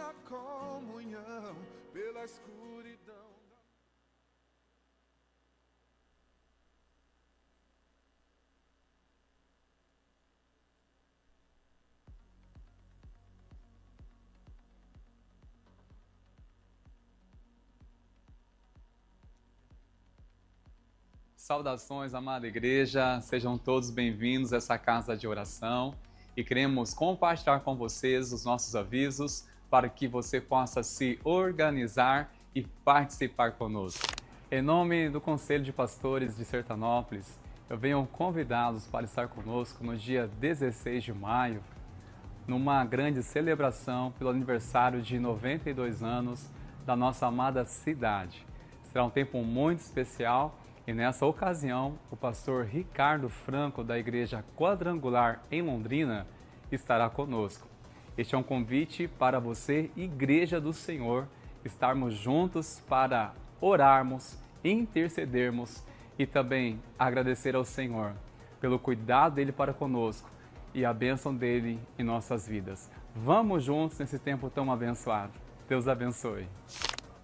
a comunhão pela escuridão. Saudações, amada igreja, sejam todos bem-vindos a essa casa de oração e queremos compartilhar com vocês os nossos avisos para que você possa se organizar e participar conosco. Em nome do Conselho de Pastores de Sertanópolis, eu venho convidá-los para estar conosco no dia 16 de maio, numa grande celebração pelo aniversário de 92 anos da nossa amada cidade. Será um tempo muito especial. E nessa ocasião, o pastor Ricardo Franco, da Igreja Quadrangular em Londrina, estará conosco. Este é um convite para você, Igreja do Senhor, estarmos juntos para orarmos, intercedermos e também agradecer ao Senhor pelo cuidado dele para conosco e a bênção dele em nossas vidas. Vamos juntos nesse tempo tão abençoado. Deus abençoe.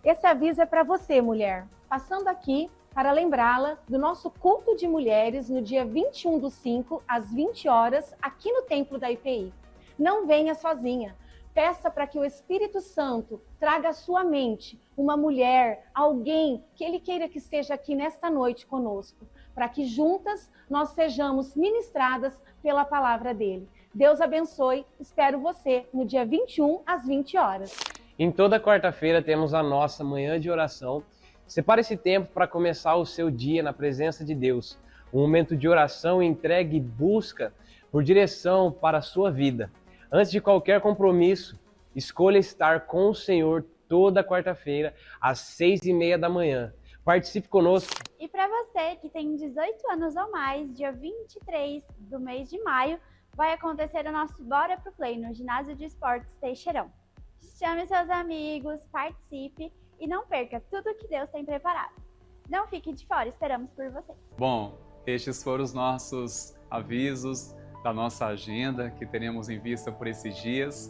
Esse aviso é para você, mulher. Passando aqui para lembrá-la do nosso culto de mulheres no dia 21/5, às 20 horas, aqui no Templo da IPI. Não venha sozinha. Peça para que o Espírito Santo traga à sua mente uma mulher, alguém que Ele queira que esteja aqui nesta noite conosco, para que juntas nós sejamos ministradas pela palavra dEle. Deus abençoe. Espero você no dia 21, às 20 horas. Em toda quarta-feira temos a nossa manhã de oração. Separe esse tempo para começar o seu dia na presença de Deus. Um momento de oração, entrega e busca por direção para a sua vida. Antes de qualquer compromisso, escolha estar com o Senhor toda quarta-feira, às 6:30 da manhã. Participe conosco. E para você que tem 18 anos ou mais, dia 23 do mês de maio, vai acontecer o nosso Bora Pro Play no Ginásio de Esportes Teixeirão. Chame seus amigos, participe e não perca tudo que Deus tem preparado. Não fique de fora, esperamos por vocês. Bom, estes foram os nossos avisos da nossa agenda que teremos em vista por esses dias.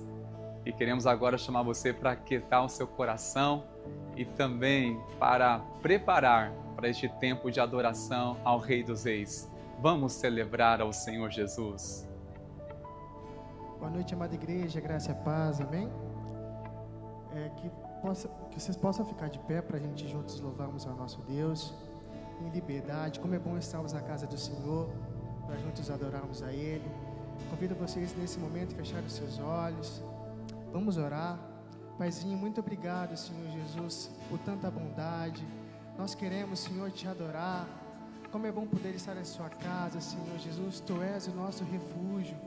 E queremos agora chamar você para aquietar o seu coração e também para preparar para este tempo de adoração ao Rei dos Reis. Vamos celebrar ao Senhor Jesus. Boa noite, amada igreja, graça e paz, amém? Que vocês possam ficar de pé para a gente juntos louvarmos ao nosso Deus em liberdade. Como é bom estarmos na casa do Senhor, para juntos adorarmos a Ele. Convido vocês nesse momento a fechar os seus olhos. Vamos orar. Paizinho, muito obrigado, Senhor Jesus, por tanta bondade. Nós queremos, Senhor, te adorar. Como é bom poder estar em sua casa, Senhor Jesus. Tu és o nosso refúgio.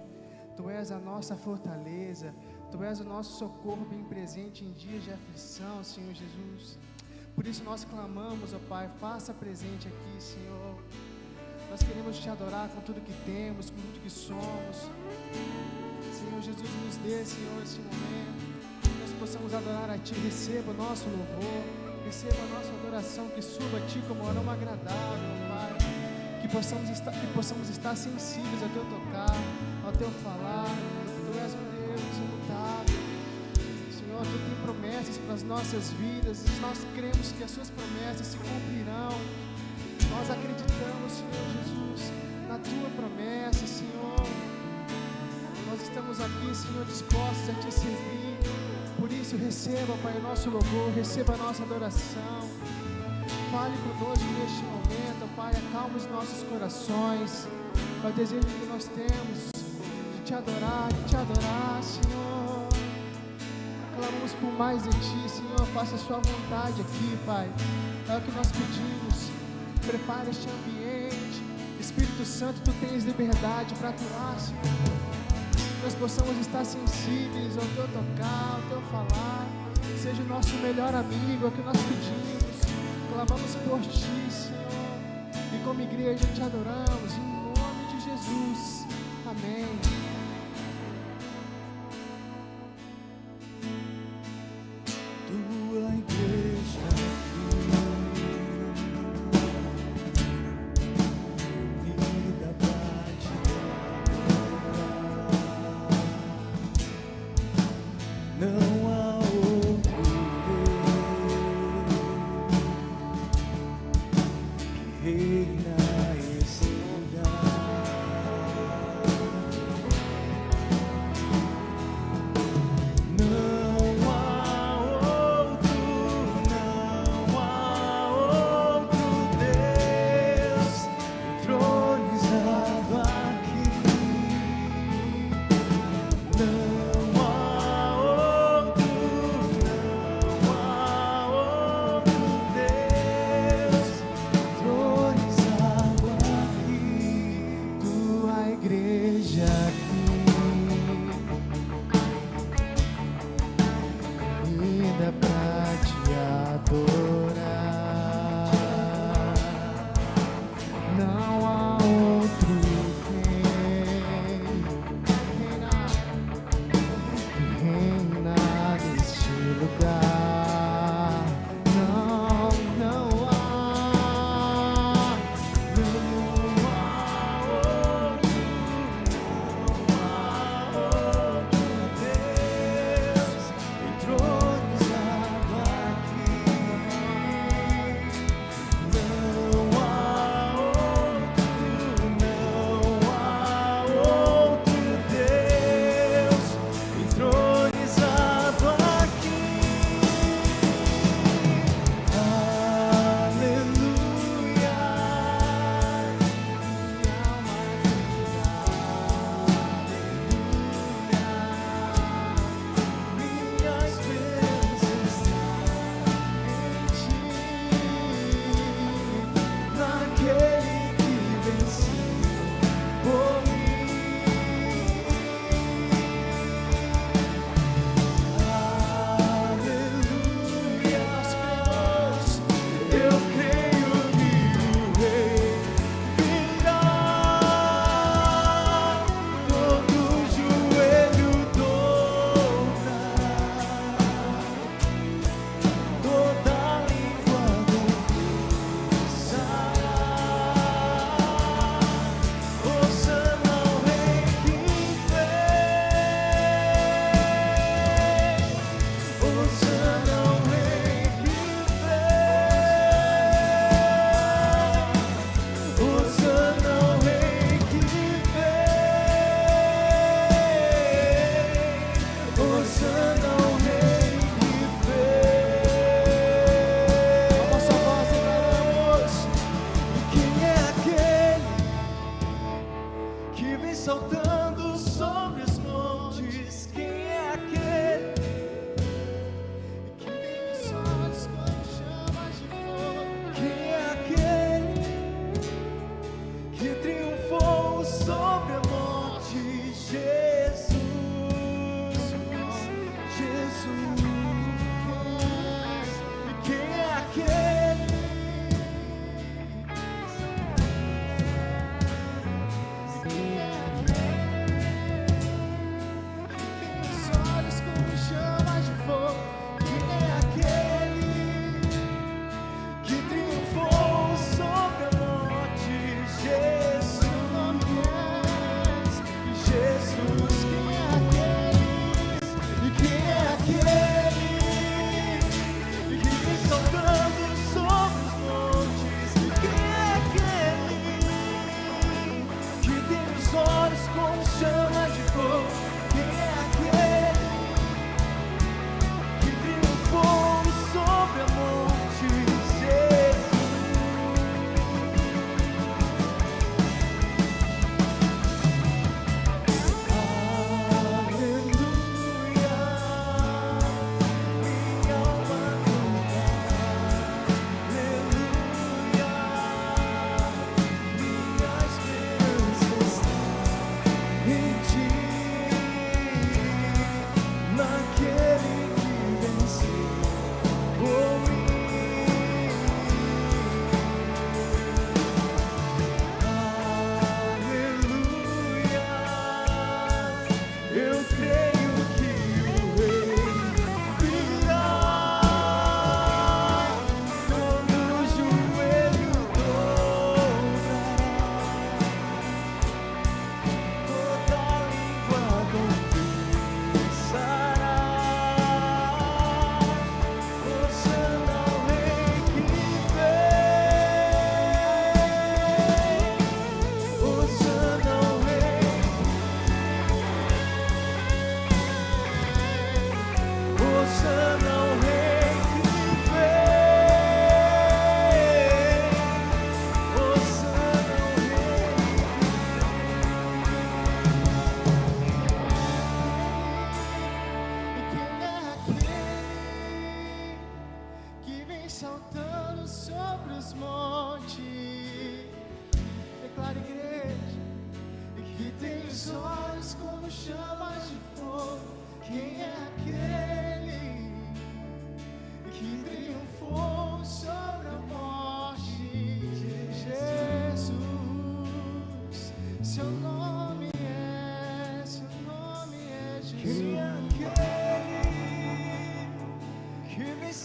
Tu és a nossa fortaleza. Tu és o nosso socorro bem presente em dias de aflição, Senhor Jesus. Por isso nós clamamos, ó Pai, faça presente aqui, Senhor. Nós queremos te adorar com tudo que temos, com tudo que somos. Senhor Jesus, nos dê, Senhor, esse momento, que nós possamos adorar a Ti. Receba o nosso louvor, receba a nossa adoração, que suba a Ti como aroma agradável, ó Pai. Que possamos estar sensíveis ao Teu tocar, ao Teu falar. Tu és um Deus imutável. Senhor, Tu tem promessas para as nossas vidas e nós cremos que as Suas promessas se cumprirão. Nós acreditamos, Senhor Jesus, na Tua promessa, Senhor. Nós estamos aqui, Senhor, dispostos a Te servir. Por isso, receba, Pai, o nosso louvor, receba a nossa adoração. Fale conosco neste momento, Pai, acalma os nossos corações. É o desejo que nós temos de Te adorar, Senhor. Clamamos por mais de Ti, Senhor, faça a Sua vontade aqui, Pai. É o que nós pedimos. Prepare este ambiente. Espírito Santo, Tu tens liberdade para atuar, Senhor. Nós possamos estar sensíveis ao Teu tocar, ao Teu falar. Seja o nosso melhor amigo, é o que nós pedimos. Clamamos por Ti, Senhor. E como igreja Te adoramos, em nome de Jesus. Amém. Tua igreja unida pra Te adorar. Não há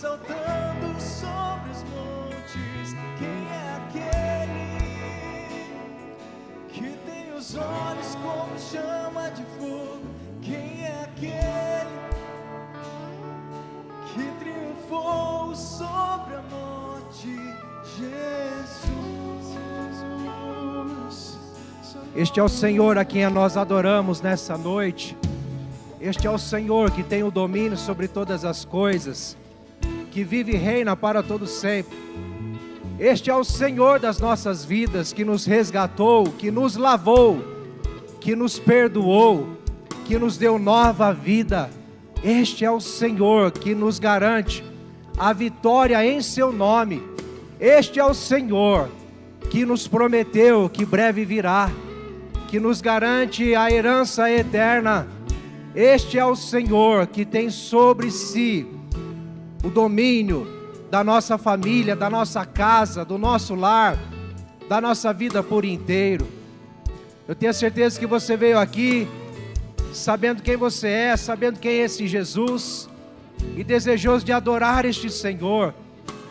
saltando sobre os montes. Quem é aquele que tem os olhos como chama de fogo? Quem é aquele que triunfou sobre a morte? Jesus. Este é o Senhor a quem nós adoramos nessa noite. Este é o Senhor que tem o domínio sobre todas as coisas, que vive e reina para todo sempre. Este é o Senhor das nossas vidas, que nos resgatou, que nos lavou, que nos perdoou, que nos deu nova vida. Este é o Senhor que nos garante a vitória em seu nome. Este é o Senhor que nos prometeu que breve virá, que nos garante a herança eterna. Este é o Senhor que tem sobre si o domínio da nossa família, da nossa casa, do nosso lar, da nossa vida por inteiro. Eu tenho certeza que você veio aqui sabendo quem você é, sabendo quem é esse Jesus e desejoso de adorar este Senhor.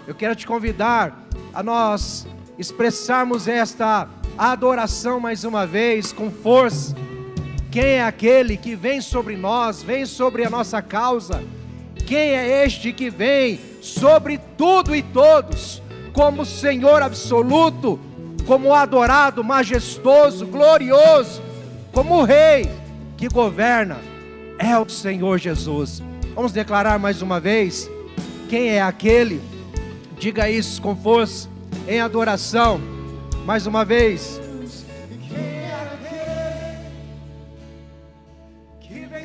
Eu quero te convidar a nós expressarmos esta adoração mais uma vez com força. Quem é aquele que vem sobre nós, vem sobre a nossa causa? Quem é este que vem sobre tudo e todos, como Senhor absoluto, como adorado, majestoso, glorioso, como o Rei que governa? É o Senhor Jesus. Vamos declarar mais uma vez: quem é aquele? Diga isso com força, em adoração, mais uma vez.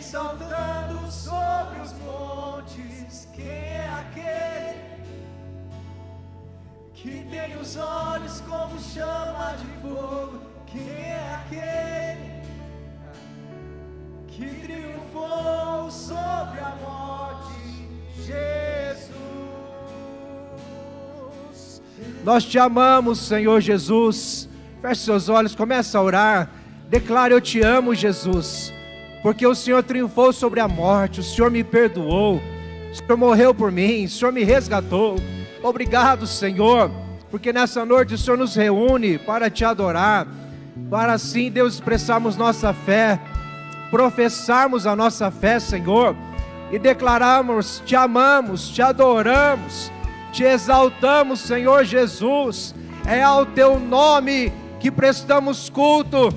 Saltando sobre os montes. Quem é aquele que tem os olhos como chama de fogo? Quem é aquele que triunfou sobre a morte? Jesus. Nós te amamos, Senhor Jesus. Feche seus olhos, comece a orar. Declare: eu te amo, Jesus, porque o Senhor triunfou sobre a morte, o Senhor me perdoou, o Senhor morreu por mim, o Senhor me resgatou. Obrigado, Senhor, porque nessa noite o Senhor nos reúne para te adorar, para assim, Deus, expressarmos nossa fé, professarmos a nossa fé, Senhor, e declararmos: te amamos, te adoramos, te exaltamos, Senhor Jesus. É ao teu nome que prestamos culto,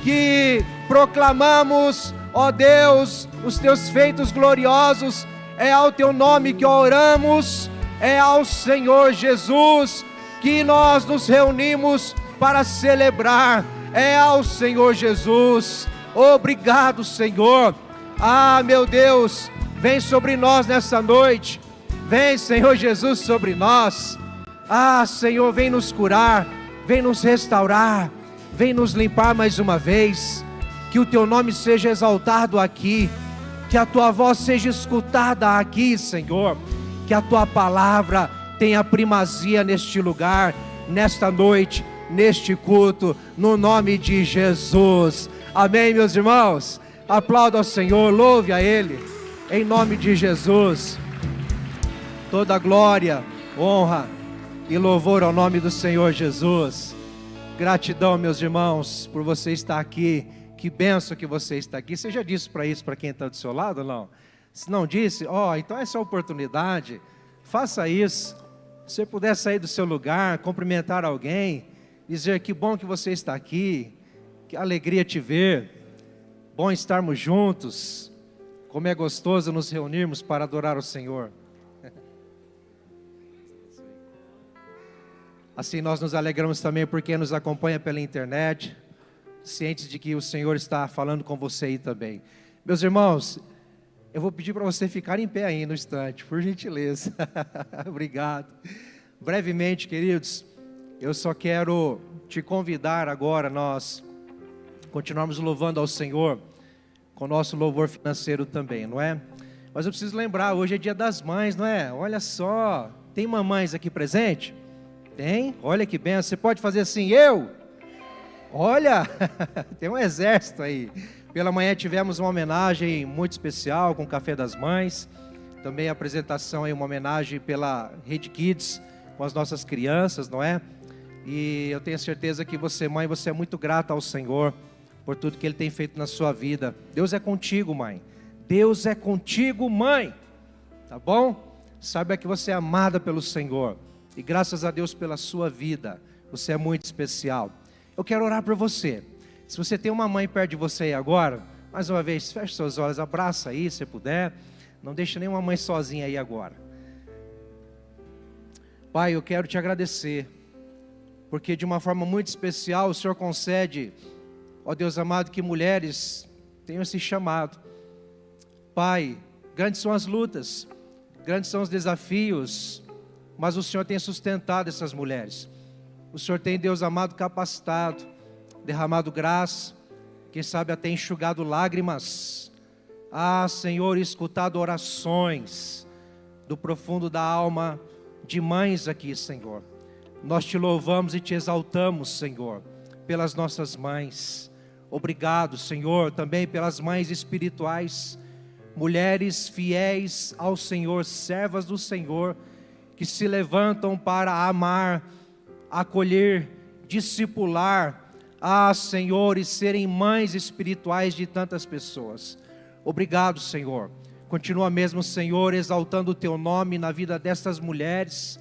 que proclamamos, ó Deus, os teus feitos gloriosos. É ao teu nome que oramos, é ao Senhor Jesus que nós nos reunimos para celebrar. É ao Senhor Jesus. Obrigado, Senhor. Ah, meu Deus, vem sobre nós nessa noite. Vem, Senhor Jesus, sobre nós. Ah, Senhor, vem nos curar, vem nos restaurar, vem nos limpar mais uma vez. Que o teu nome seja exaltado aqui, que a tua voz seja escutada aqui, Senhor, que a tua palavra tenha primazia neste lugar, nesta noite, neste culto, no nome de Jesus. Amém, meus irmãos? Aplauda ao Senhor, louve a Ele, em nome de Jesus. Toda glória, honra e louvor ao nome do Senhor Jesus. Gratidão, meus irmãos, por você estar aqui. Que benção que você está aqui. Você já disse para isso para quem está do seu lado ou não? Se não disse, então essa é a oportunidade. Faça isso. Se você puder sair do seu lugar, cumprimentar alguém, dizer: que bom que você está aqui, que alegria te ver, bom estarmos juntos, como é gostoso nos reunirmos para adorar o Senhor. Assim nós nos alegramos também por quem nos acompanha pela internet, cientes de que o Senhor está falando com você aí também. Meus irmãos, eu vou pedir para você ficar em pé aí no instante, por gentileza. Obrigado. Brevemente, queridos, eu só quero te convidar agora, nós continuarmos louvando ao Senhor, com o nosso louvor financeiro também, não é? Mas eu preciso lembrar, hoje é dia das mães, não é? Olha só, tem mamães aqui presente? Tem? Olha que benção. Você pode fazer assim: eu? Olha, tem um exército aí. Pela manhã tivemos uma homenagem muito especial com o Café das Mães. também a apresentação aí, uma homenagem pela Rede Kids, com as nossas crianças, não é? E eu tenho certeza que você, mãe, você é muito grata ao Senhor por tudo que Ele tem feito na sua vida. Deus é contigo, mãe. Deus é contigo, mãe. Tá bom? Saiba que você é amada pelo Senhor. E graças a Deus pela sua vida. Você é muito especial. Eu quero orar por você. Se você tem uma mãe perto de você aí agora, mais uma vez, feche seus olhos, abraça aí, se puder. Não deixa nenhuma mãe sozinha aí agora. Pai, eu quero te agradecer, porque de uma forma muito especial o Senhor concede, ó Deus amado, que mulheres tenham esse chamado. Pai, grandes são as lutas, grandes são os desafios, mas o Senhor tem sustentado essas mulheres. O Senhor tem, Deus amado, capacitado, derramado graça, quem sabe até enxugado lágrimas. Ah, Senhor, escutado orações do profundo da alma de mães aqui, Senhor. Nós te louvamos e te exaltamos, Senhor, pelas nossas mães. Obrigado, Senhor, também pelas mães espirituais, mulheres fiéis ao Senhor, servas do Senhor, que se levantam para amar, acolher, discipular, Senhor, e serem mães espirituais de tantas pessoas. Obrigado, Senhor. Continua mesmo, Senhor, exaltando o Teu nome na vida destas mulheres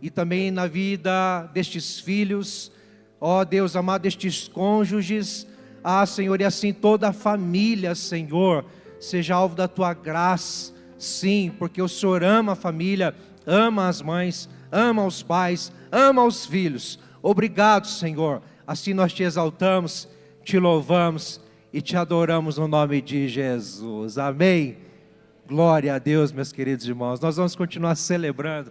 e também na vida destes filhos, ó Deus amado, destes cônjuges, Senhor, e assim toda a família, Senhor, seja alvo da Tua graça, sim, porque o Senhor ama a família, ama as mães, ama os pais, ama os filhos. Obrigado, Senhor, assim nós te exaltamos, te louvamos e te adoramos no nome de Jesus, amém. Glória a Deus, meus queridos irmãos. Nós vamos continuar celebrando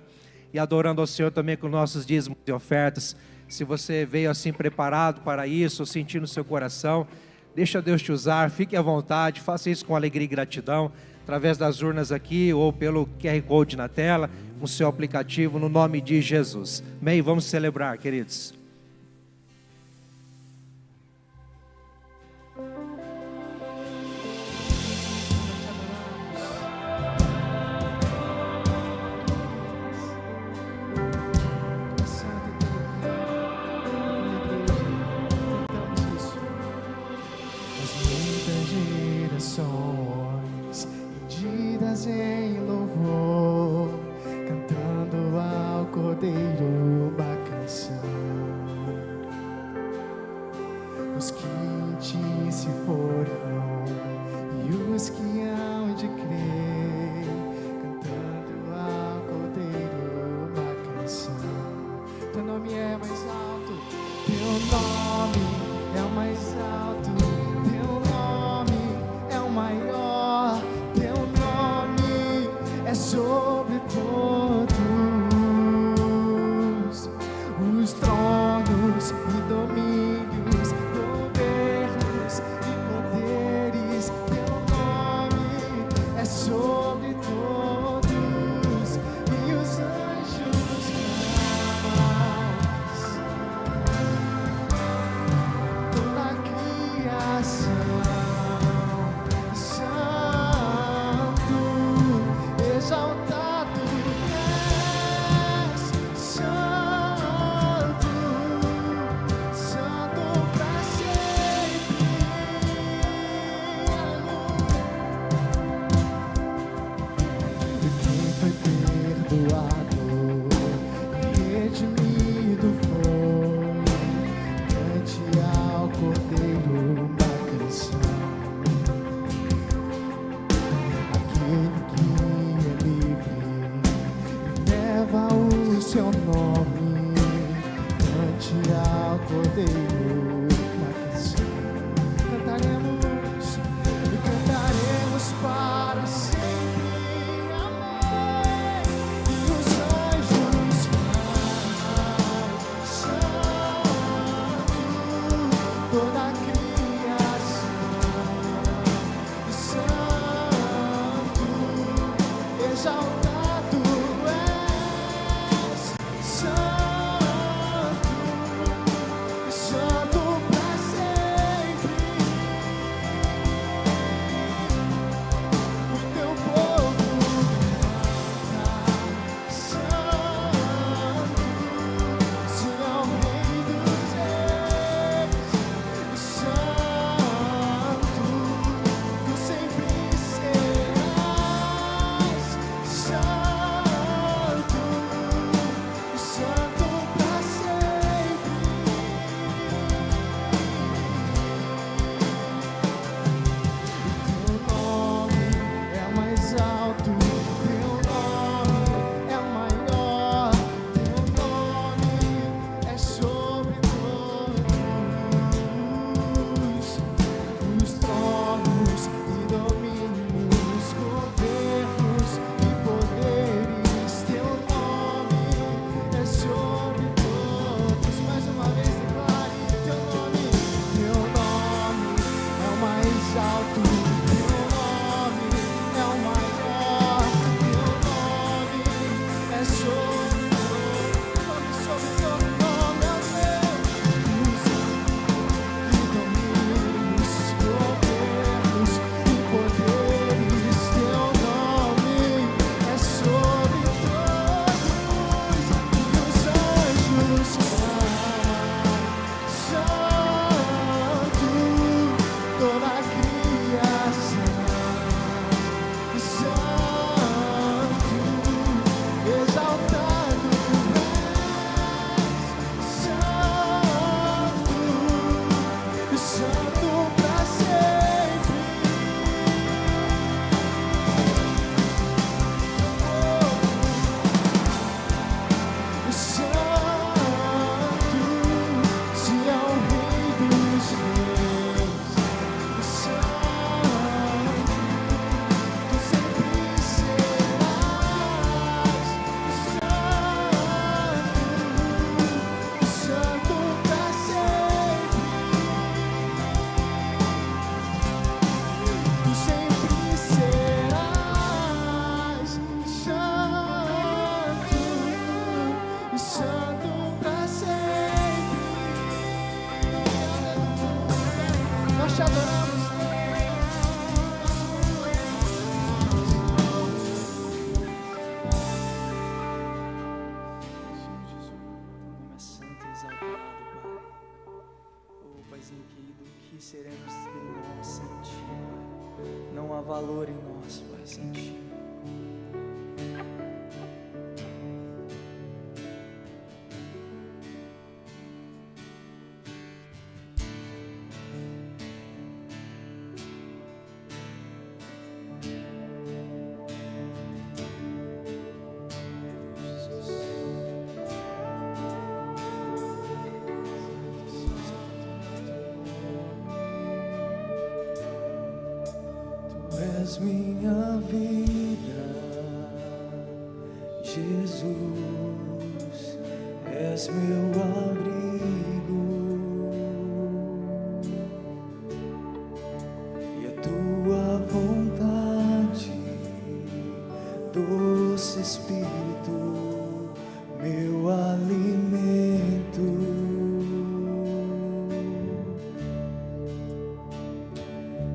e adorando ao Senhor também com nossos dízimos e ofertas. Se você veio assim preparado para isso, sentindo no seu coração, deixa Deus te usar, fique à vontade, faça isso com alegria e gratidão, através das urnas aqui ou pelo QR Code na tela, no seu aplicativo, no nome de Jesus. Amém? Vamos celebrar, queridos. Rendidas em louvor, cantando ao Cordeiro uma canção. Os que em ti se foram e os que hão de crer, cantando ao Cordeiro uma canção. Teu nome é mais alto, teu nome é o mais alto, teu nome é o maior, teu nome é sobre todos os tronos e domínios, governos e poderes. Teu nome é sobre todos e os anjos clamam, toda a criação. Exaltado és, Santo, Santo pra sempre. E quem foi perdoado e redimido foi, cante ao Cordeiro uma canção. Aquele leva o seu nome, cante ao Cordeiro uma canção. Cantaremos e cantaremos para sempre, amém. E os anjos clamam, Santo, toda a criação, Santo, exaltado. valor em nós, Pai, sem Ti. Tu és minha vida, Jesus, és meu abrigo, e a tua vontade, doce Espírito, meu alimento.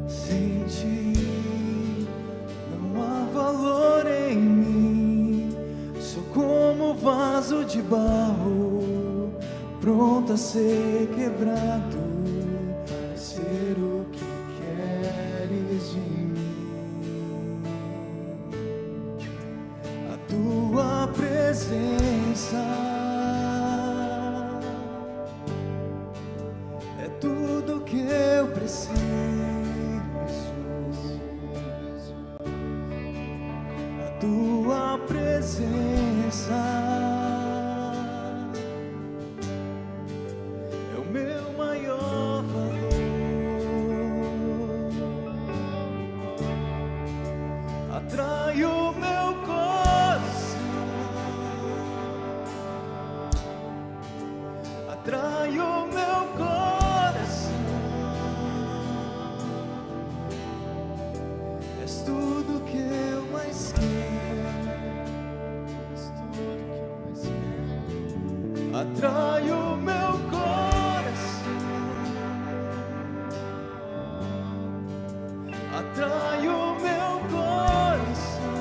Sem Ti não há valor em mim, sou como vaso de barro, pronto a ser quebrado, a ser o que queres de mim. A tua presença é tudo que eu preciso. A tua presença é o meu maior valor. Atrai o meu coração, atrai o meu coração. És tudo que eu mais quero, és tudo que eu mais quero. Atrai o meu coração, atrai o meu coração.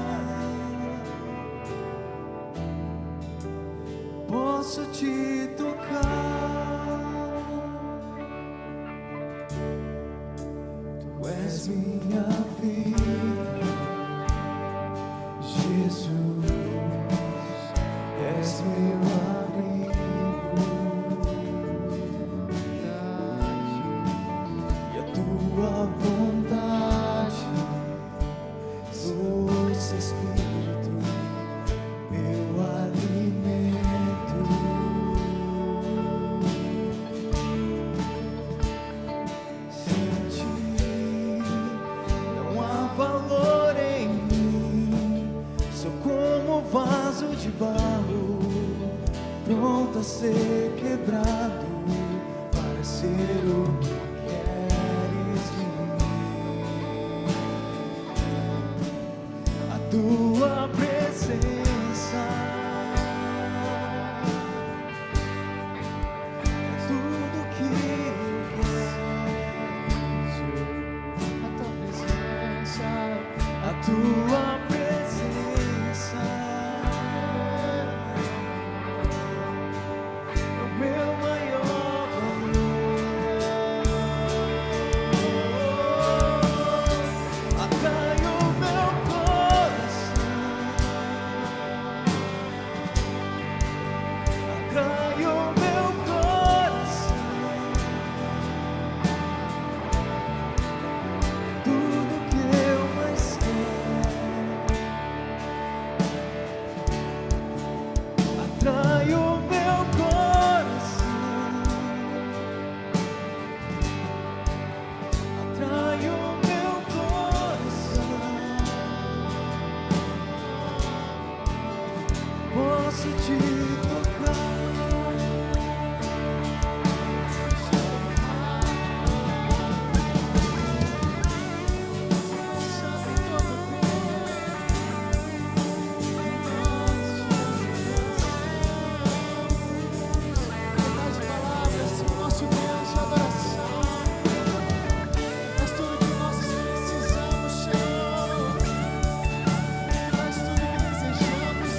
Posso te tocar, tu és minha vida, Jesus, és meu abrigo, e a tua vontade, doce Espírito, meu alimento. Sem Ti não há valor em mim, sou como vaso de barro, pronto a ser quebrado, para ser o que queres de mim. A tua presença é tudo que eu preciso. A tua presença, a tua presença é o meu maior valor. Atrai o meu coração, atrai o meu coração. Tudo que eu mais quero, atrai o meu coração, atrai o meu coração. Posso te tocar, sabe todo tempo. Nas palavras, o nosso Deus de adoração, és tudo que nós precisamos, Senhor, és tudo que desejamos,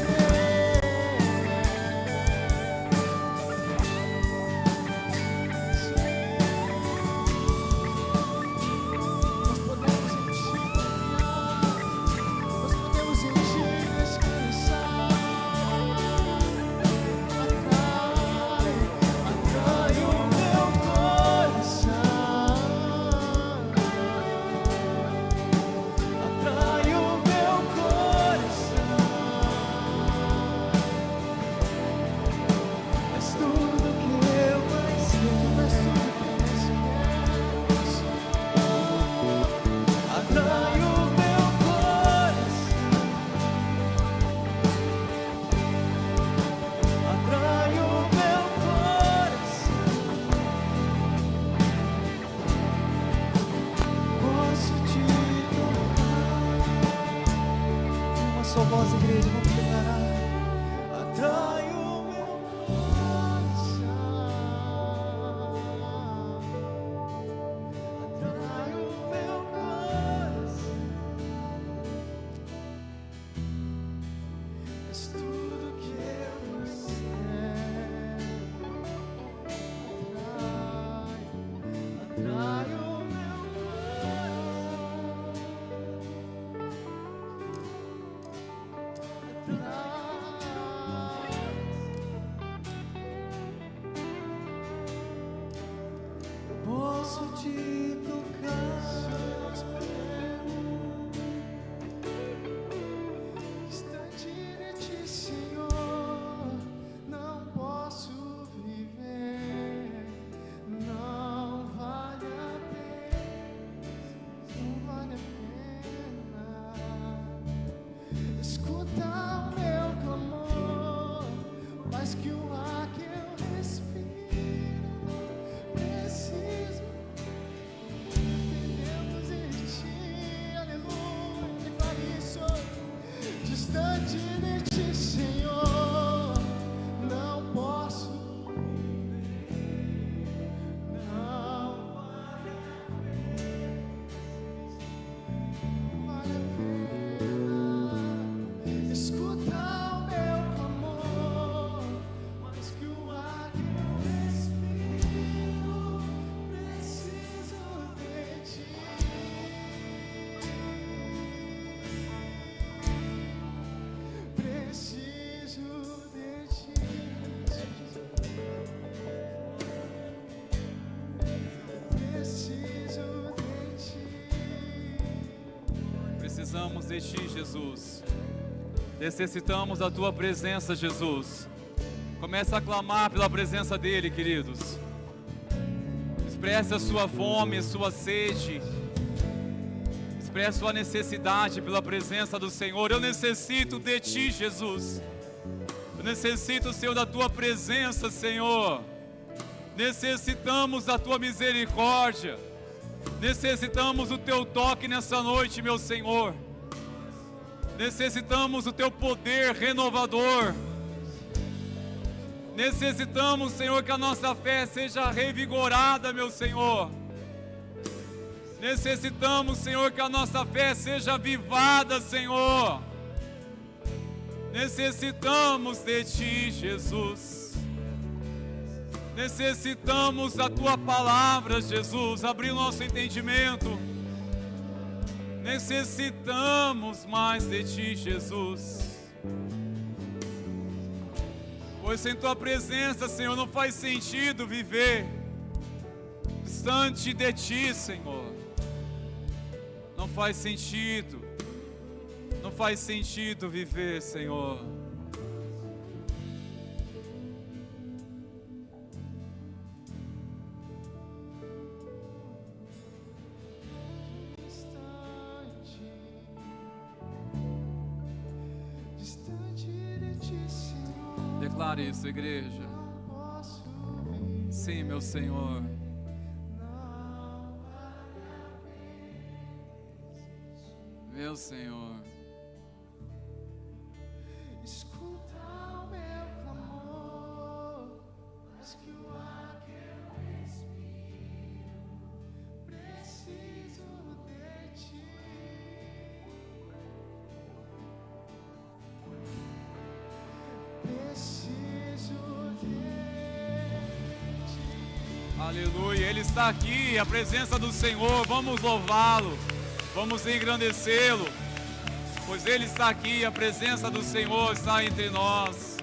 sua voz, igreja, vamos declarar. Atrai o meu coração, atrai o meu coração. És tudo que eu quero. Atrai o meu posso te tocar, distante de ti, Senhor, não posso viver, não vale a pena, não vale a pena. Escuta o meu clamor, mais que o ar que eu respiro, preciso. Dependemos de ti, aleluia, declare isso. Distante de ti, Senhor, não posso viver, não vale a pena. Escuta o meu clamor, mais que o ar que eu respiro, preciso de ti. Preciso de ti. Preciso de ti. Precisamos de Ti, Jesus. Necessitamos da Tua presença, Jesus. Começa a clamar pela presença dEle, queridos. Expresse a sua fome, a sua sede. Expresse a sua necessidade pela presença do Senhor. Eu necessito de Ti, Jesus. Eu necessito, Senhor, da Tua presença, Senhor. Necessitamos da Tua misericórdia. Necessitamos do Teu toque nessa noite, meu Senhor. Necessitamos do Teu poder renovador. Necessitamos, Senhor, que a nossa fé seja revigorada, meu Senhor. Necessitamos, Senhor, que a nossa fé seja avivada, Senhor. Necessitamos de Ti, Jesus. Necessitamos da Tua palavra, Jesus. Abrir o nosso entendimento. Necessitamos mais de Ti, Jesus. Pois sem Tua presença, Senhor, não faz sentido viver distante de Ti, Senhor. Não faz sentido. Não faz sentido viver, Senhor. Distante de ti, Senhor, Declare isso, igreja. não posso viver, Sim, meu Senhor. não vale a Meu Senhor. escuta o meu clamor, mais que o ar que eu respiro, preciso de ti. Preciso de ti. Aleluia, Ele está aqui, a presença do Senhor. Vamos louvá-lo, vamos engrandecê-lo, pois Ele está aqui, a presença do Senhor está entre nós.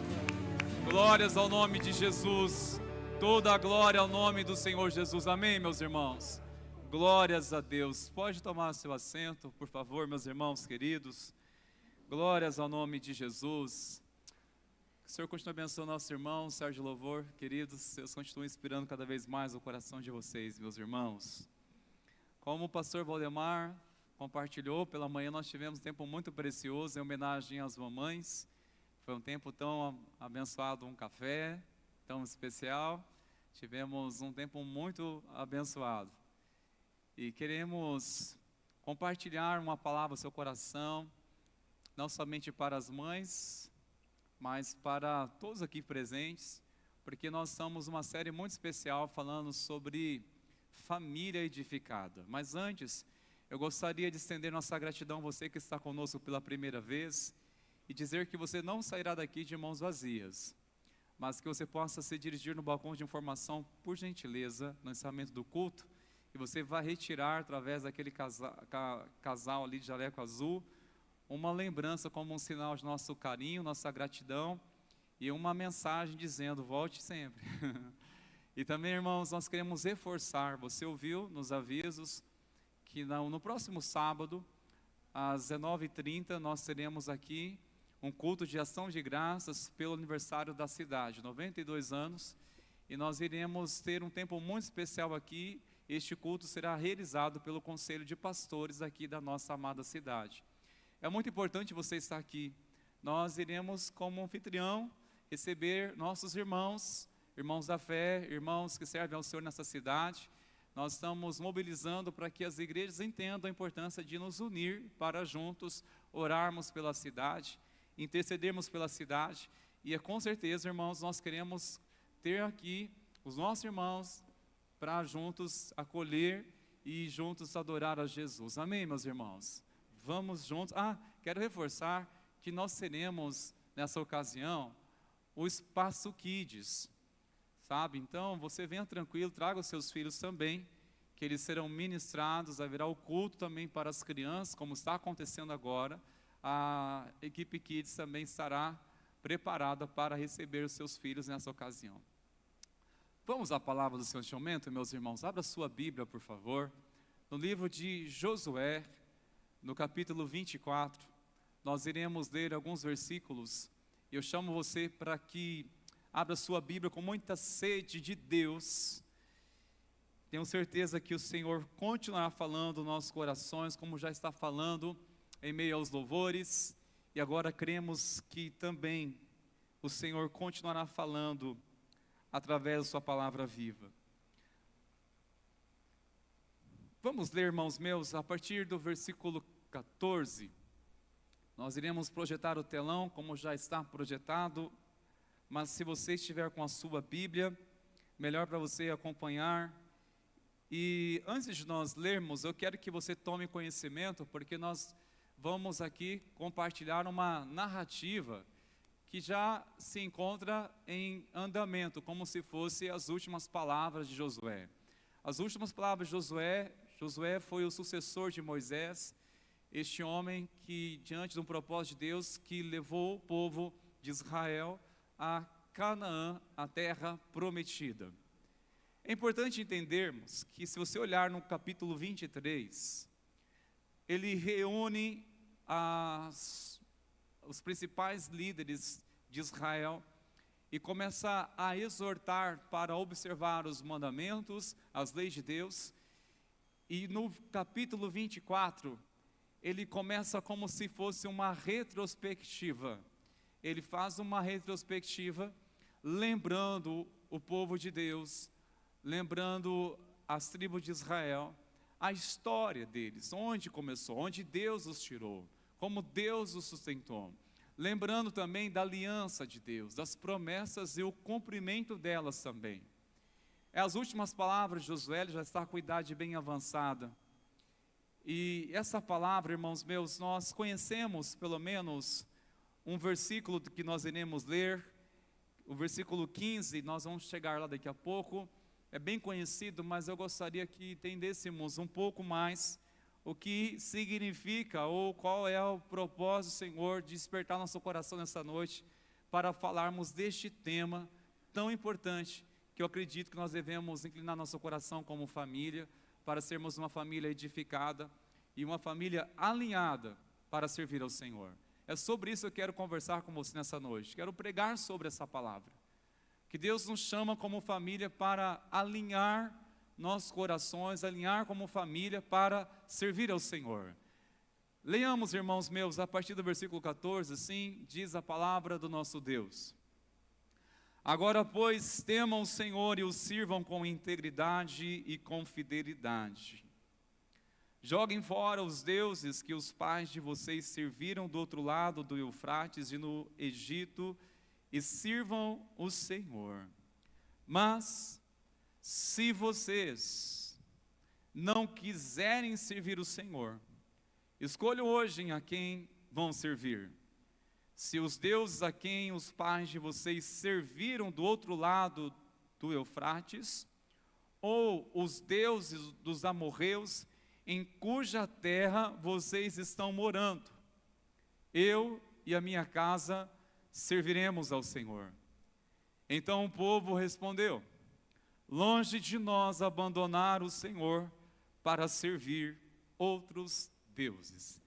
Glórias ao nome de Jesus, toda a glória ao nome do Senhor Jesus. Amém, meus irmãos? Glórias a Deus. Pode tomar seu assento, por favor, meus irmãos queridos. Glórias ao nome de Jesus. Que o Senhor continue abençoando nosso irmão, Sérgio Louvor, queridos. Deus continue inspirando cada vez mais o coração de vocês, meus irmãos. Como o pastor Valdemar compartilhou, pela manhã nós tivemos um tempo muito precioso em homenagem às mamães. Foi um tempo tão abençoado, um café tão especial. Tivemos um tempo muito abençoado. E queremos compartilhar uma palavra ao seu coração. não somente para as mães, mas para todos aqui presentes, porque nós estamos numa série muito especial falando sobre família edificada. Mas antes, eu gostaria de estender nossa gratidão a você que está conosco pela primeira vez e dizer que você não sairá daqui de mãos vazias, mas que você possa se dirigir no balcão de informação, por gentileza, no encerramento do culto, e você vai retirar, através daquele casal ali de jaleco azul, uma lembrança como um sinal de nosso carinho, nossa gratidão, e uma mensagem dizendo, volte sempre. E também, irmãos, nós queremos reforçar, você ouviu nos avisos, que no próximo sábado, às 19h30, nós teremos aqui um culto de ação de graças pelo aniversário da cidade, 92 anos, e nós iremos ter um tempo muito especial aqui. Este culto será realizado pelo Conselho de Pastores aqui da nossa amada cidade. É muito importante você estar aqui. Nós iremos, como anfitrião, receber nossos irmãos da fé, irmãos que servem ao Senhor nessa cidade. Nós estamos mobilizando para que as igrejas entendam a importância de nos unir para juntos orarmos pela cidade, intercedermos pela cidade, e com certeza, irmãos, nós queremos ter aqui os nossos irmãos para juntos acolher e juntos adorar a Jesus. Amém, meus irmãos? Vamos juntos. Quero reforçar que nós teremos nessa ocasião o Espaço Kids, sabe? Então, você venha tranquilo, traga os seus filhos também, que eles serão ministrados, haverá o culto também para as crianças, como está acontecendo agora. A equipe Kids também estará preparada para receber os seus filhos nessa ocasião. Vamos à palavra do Senhor neste momento, meus irmãos. Abra sua Bíblia, por favor, no livro de Josué, no capítulo 24. Nós iremos ler alguns versículos. Eu chamo você para que abra sua Bíblia com muita sede de Deus. Tenho certeza que o Senhor continuará falando nos nossos corações, como já está falando em meio aos louvores, e agora cremos que também o Senhor continuará falando através da sua palavra viva. Vamos ler, irmãos meus, a partir do versículo 14. Nós iremos projetar o telão, como já está projetado, mas se você estiver com a sua Bíblia, melhor para você acompanhar. E antes de nós lermos, eu quero que você tome conhecimento, porque nós vamos aqui compartilhar uma narrativa que já se encontra em andamento, como se fosse as últimas palavras de Josué. As últimas palavras de Josué foi o sucessor de Moisés, este homem que, diante de um propósito de Deus, que levou o povo de Israel a Canaã, a terra prometida. É importante entendermos que, se você olhar no capítulo 23, ele reúne os principais líderes de Israel e começa a exortar para observar os mandamentos, as leis de Deus. E no capítulo 24, ele começa como se fosse uma retrospectiva. Ele faz uma retrospectiva lembrando o povo de Deus, lembrando as tribos de Israel, a história deles, onde começou, onde Deus os tirou, como Deus os sustentou. Lembrando também da aliança de Deus, das promessas e o cumprimento delas também. As últimas palavras de Josué, já está com idade bem avançada. E essa palavra, irmãos meus, nós conhecemos pelo menos um versículo que nós iremos ler, o versículo 15, nós vamos chegar lá daqui a pouco. É bem conhecido, mas eu gostaria que entendêssemos um pouco mais o que significa ou qual é o propósito, Senhor, de despertar nosso coração nessa noite para falarmos deste tema tão importante, que eu acredito que nós devemos inclinar nosso coração como família, para sermos uma família edificada e uma família alinhada para servir ao Senhor. É sobre isso que eu quero conversar com você nessa noite, quero pregar sobre essa palavra, que Deus nos chama como família para alinhar nossos corações, alinhar como família para servir ao Senhor. Leiamos, irmãos meus, a partir do versículo 14, assim diz a palavra do nosso Deus. Agora, pois, temam o Senhor e o sirvam com integridade e com fidelidade. Joguem fora os deuses que os pais de vocês serviram do outro lado do Eufrates e no Egito, e sirvam o Senhor. Mas, se vocês não quiserem servir o Senhor, escolham hoje a quem vão servir. Se os deuses a quem os pais de vocês serviram do outro lado do Eufrates, ou os deuses dos amorreus, em cuja terra vocês estão morando, eu e a minha casa serviremos ao Senhor. Então o povo respondeu: longe de nós abandonar o Senhor para servir outros deuses.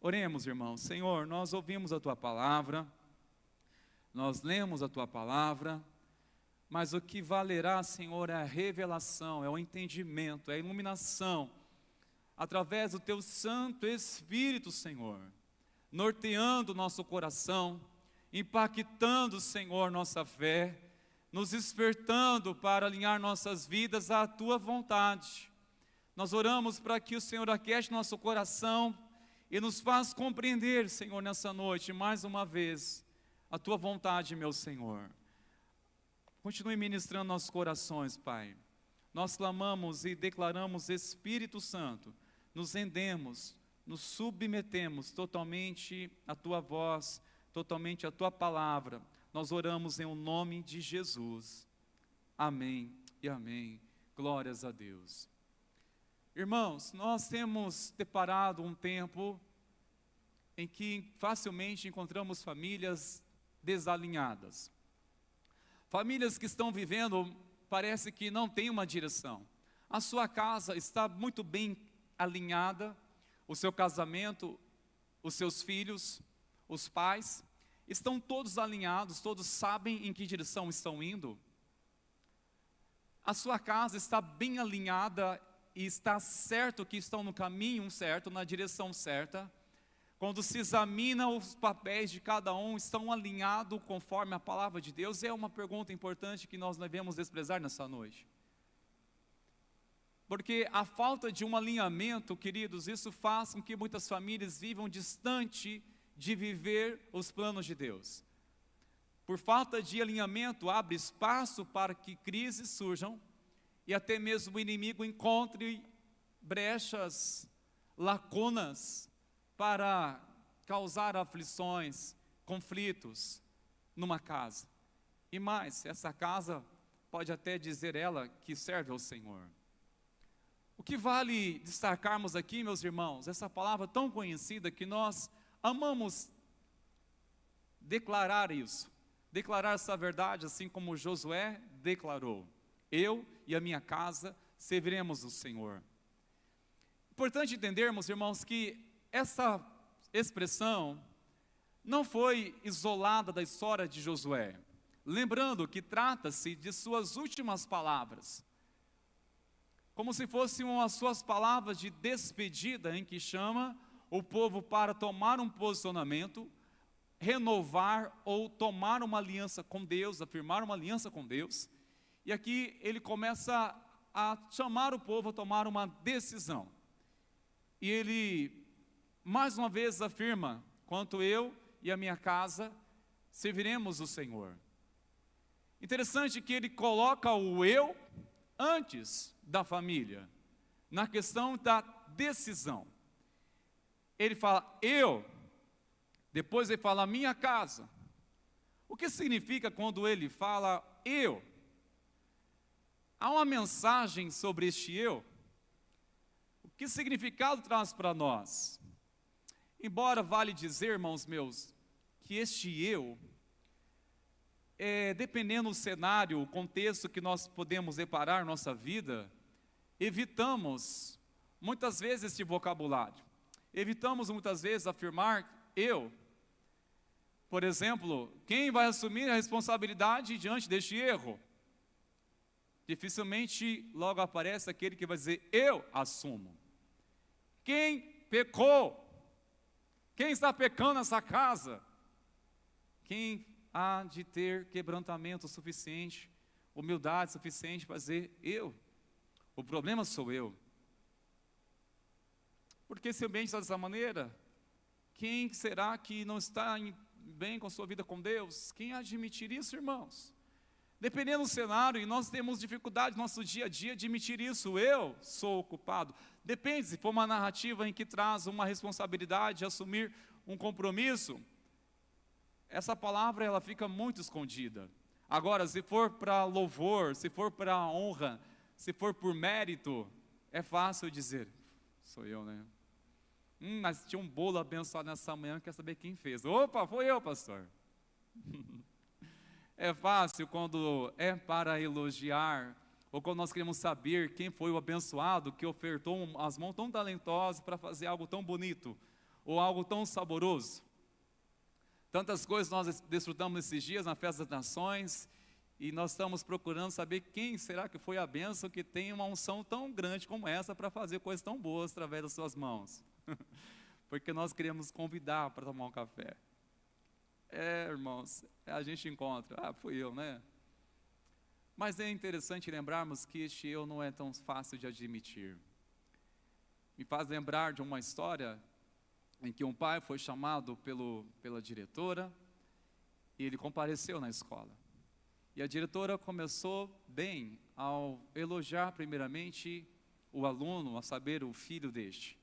Oremos, irmãos. Senhor, nós ouvimos a Tua palavra, nós lemos a Tua palavra, mas o que valerá, Senhor, é a revelação, é o entendimento, é a iluminação, através do Teu Santo Espírito, Senhor, norteando o nosso coração, impactando, Senhor, nossa fé, nos despertando para alinhar nossas vidas à Tua vontade. Nós oramos para que o Senhor aquete nosso coração e nos faça compreender, Senhor, nessa noite, mais uma vez, a Tua vontade, meu Senhor. Continue ministrando nossos corações, Pai. Nós clamamos e declaramos: Espírito Santo, nos rendemos, nos submetemos totalmente à Tua voz, totalmente à Tua palavra. Nós oramos em o nome de Jesus. Amém e amém. Glórias a Deus. Irmãos, nós temos deparado um tempo em que facilmente encontramos famílias desalinhadas. Famílias que estão vivendo, parece que não tem uma direção. A sua casa está muito bem alinhada, o seu casamento, os seus filhos, os pais, estão todos alinhados, todos sabem em que direção estão indo. A sua casa está bem alinhada e está certo que estão no caminho certo, na direção certa. Quando se examina os papéis de cada um, estão alinhados conforme a palavra de Deus? É uma pergunta importante que nós não devemos desprezar nessa noite. Porque a falta de um alinhamento, queridos, isso faz com que muitas famílias vivam distante de viver os planos de Deus. Por falta de alinhamento, abre espaço para que crises surjam e até mesmo o inimigo encontre brechas, lacunas para causar aflições, conflitos numa casa. E mais, essa casa pode até dizer ela que serve ao Senhor. O que vale destacarmos aqui, meus irmãos, essa palavra tão conhecida que nós amamos declarar isso, declarar essa verdade, assim como Josué declarou: eu e a minha casa serviremos o Senhor. Importante entendermos, irmãos, que essa expressão não foi isolada da história de Josué, lembrando que trata-se de suas últimas palavras, como se fossem as suas palavras de despedida, em que chama o povo para tomar um posicionamento, renovar ou tomar uma aliança com Deus, afirmar uma aliança com Deus. E aqui ele começa a chamar o povo a tomar uma decisão. E ele, mais uma vez, afirma: quanto eu e a minha casa serviremos o Senhor. Interessante que ele coloca o eu antes da família, na questão da decisão. Ele fala eu, depois ele fala minha casa. O que significa quando ele fala eu? Há uma mensagem sobre este eu. O que significado traz para nós? Embora vale dizer, irmãos meus, que este eu, dependendo do cenário, o contexto que nós podemos deparar na nossa vida, evitamos muitas vezes este vocabulário. Evitamos muitas vezes afirmar eu. Por exemplo, quem vai assumir a responsabilidade diante deste erro? Dificilmente logo aparece aquele que vai dizer eu assumo. Quem pecou? Quem está pecando nessa casa? Quem há de ter quebrantamento suficiente, humildade suficiente para dizer eu? O problema sou eu. Porque esse ambiente está dessa maneira, quem será que não está bem com a sua vida com Deus? Quem admitir isso, irmãos? Dependendo do cenário, e nós temos dificuldade no nosso dia a dia de admitir isso, eu sou o culpado. Depende, se for uma narrativa em que traz uma responsabilidade, assumir um compromisso, essa palavra ela fica muito escondida. Agora, se for para louvor, se for para honra, se for por mérito, é fácil dizer, sou eu, né? Mas tinha um bolo abençoado nessa manhã, quer saber quem fez? Opa, foi eu, pastor. É fácil quando é para elogiar, ou quando nós queremos saber quem foi o abençoado que ofertou as mãos tão talentosas para fazer algo tão bonito, ou algo tão saboroso. Tantas coisas nós desfrutamos nesses dias na Festa das Nações, e nós estamos procurando saber quem será que foi a bênção que tem uma unção tão grande como essa para fazer coisas tão boas através das suas mãos. Porque nós queremos convidar para tomar um café. Irmãos, a gente encontra, fui eu, né? Mas é interessante lembrarmos que este eu não é tão fácil de admitir. Me faz lembrar de uma história em que um pai foi chamado pela diretora e ele compareceu na escola. E a diretora começou bem ao elogiar primeiramente o aluno, a saber, o filho deste.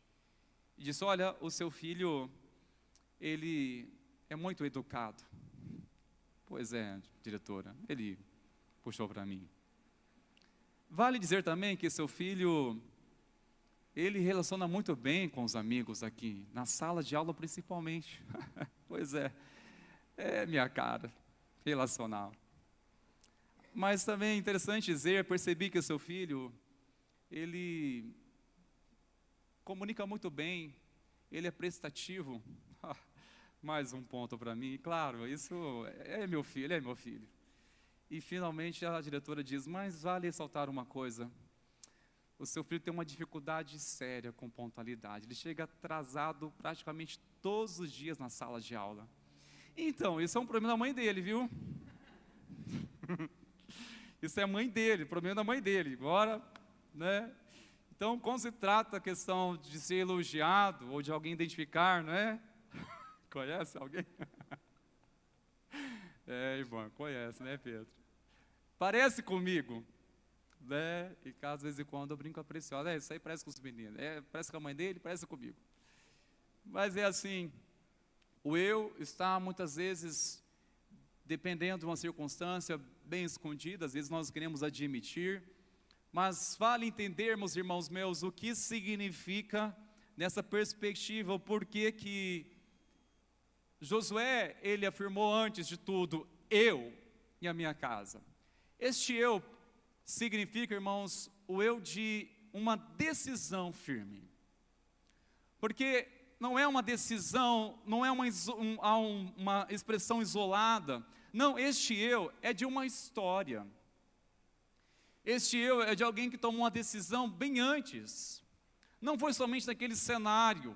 E disse, olha, o seu filho, ele é muito educado. Pois é, diretora, ele puxou para mim. Vale dizer também que seu filho, ele relaciona muito bem com os amigos aqui, na sala de aula principalmente. Pois é minha cara, relacional. Mas também é interessante dizer, percebi que o seu filho, ele comunica muito bem, ele é prestativo. Mais um ponto para mim, claro, isso é meu filho, é meu filho. E finalmente a diretora diz, mas vale ressaltar uma coisa, o seu filho tem uma dificuldade séria com pontualidade, ele chega atrasado praticamente todos os dias na sala de aula. Então, isso é um problema da mãe dele, viu? Isso é a mãe dele, problema da mãe dele, agora, né? Então, quando se trata a questão de ser elogiado, ou de alguém identificar, não é? Conhece alguém? Irmão, conhece, né, Pedro? Parece comigo, né? E às vezes em quando eu brinco com a Preciosa, isso aí parece com os meninos, parece com a mãe dele, parece comigo. Mas é assim, o eu está muitas vezes, dependendo de uma circunstância bem escondida, às vezes nós queremos admitir, mas vale entendermos, irmãos meus, o que significa nessa perspectiva, o porquê que Josué, ele afirmou antes de tudo, eu e a minha casa. Este eu significa, irmãos, o eu de uma decisão firme. Porque não é uma decisão, não é uma expressão isolada. Não, este eu é de uma história. Este eu é de alguém que tomou uma decisão bem antes. Não foi somente naquele cenário,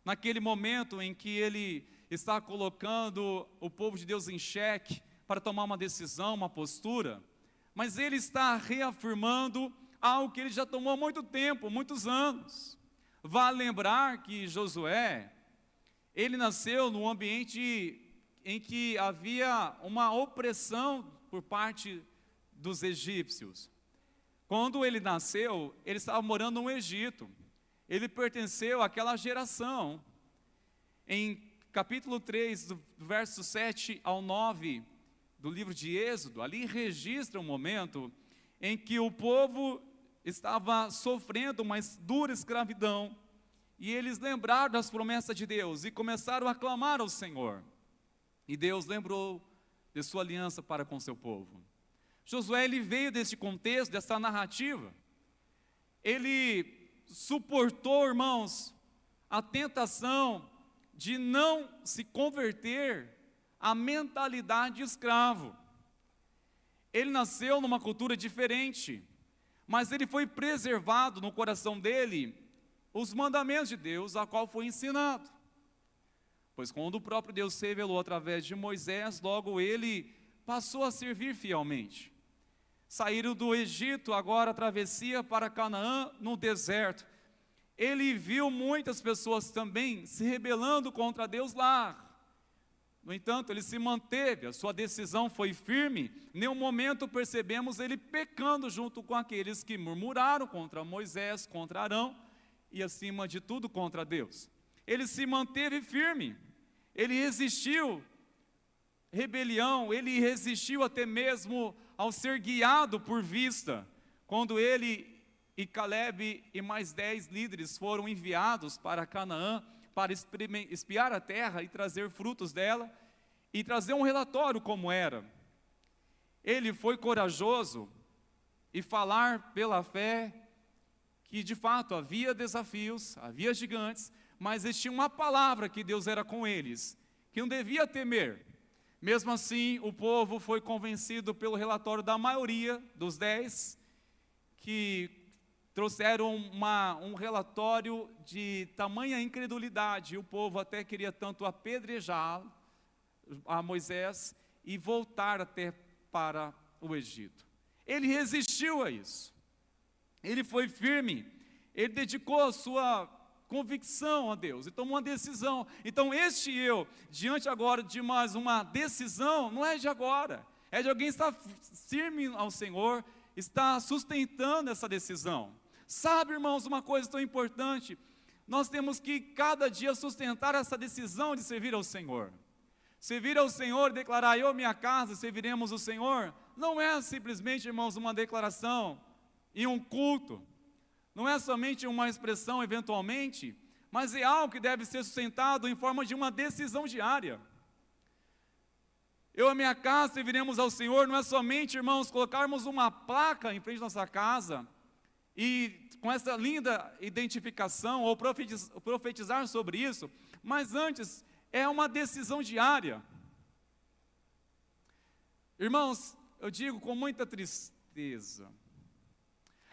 naquele momento em que ele está colocando o povo de Deus em xeque para tomar uma decisão, uma postura, mas ele está reafirmando algo que ele já tomou há muito tempo, muitos anos. Vale lembrar que Josué, ele nasceu num ambiente em que havia uma opressão por parte dos egípcios. Quando ele nasceu, ele estava morando no Egito. Ele pertenceu àquela geração. Em capítulo 3, do verso 7 ao 9 do livro de Êxodo, ali registra um momento em que o povo estava sofrendo uma dura escravidão, e eles lembraram das promessas de Deus e começaram a clamar ao Senhor. E Deus lembrou de sua aliança para com seu povo. Josué, ele veio desse contexto, dessa narrativa. Ele suportou, irmãos, a tentação de não se converter à mentalidade de escravo. Ele nasceu numa cultura diferente, mas ele foi preservado no coração dele os mandamentos de Deus, a qual foi ensinado. Pois quando o próprio Deus se revelou através de Moisés, logo ele passou a servir fielmente. Saíram do Egito, agora a travessia para Canaã no deserto. ele viu muitas pessoas também se rebelando contra Deus lá. No entanto, ele se manteve, a sua decisão foi firme. Em nenhum momento percebemos ele pecando junto com aqueles que murmuraram contra Moisés, contra Arão e, acima de tudo, contra Deus. Ele se manteve firme, ele resistiu rebelião, ele resistiu até mesmo ao ser guiado por vista, quando ele e Caleb e mais 10 líderes foram enviados para Canaã, para espiar a terra e trazer frutos dela, e trazer um relatório como era. Ele foi corajoso e falar pela fé que de fato havia desafios, havia gigantes, mas existia uma palavra que Deus era com eles, que não devia temer. Mesmo assim, o povo foi convencido pelo relatório da maioria dos 10, que trouxeram um relatório de tamanha incredulidade. O povo até queria tanto apedrejar a Moisés e voltar até para o Egito. Ele resistiu a isso. Ele foi firme. Ele dedicou a sua convicção a Deus e tomou uma decisão. Então este eu, diante agora de mais uma decisão, não é de agora, é de alguém que está firme ao Senhor, está sustentando essa decisão. Sabe, irmãos, uma coisa tão importante, nós temos que cada dia sustentar essa decisão de servir ao Senhor. Servir ao Senhor, declarar eu e minha casa serviremos o Senhor, não é simplesmente, irmãos, uma declaração e um culto. Não é somente uma expressão eventualmente, mas é algo que deve ser sustentado em forma de uma decisão diária. Eu e minha casa serviremos ao Senhor, não é somente, irmãos, colocarmos uma placa em frente da nossa casa e com essa linda identificação ou profetizar sobre isso, mas antes é uma decisão diária. Irmãos, eu digo com muita tristeza,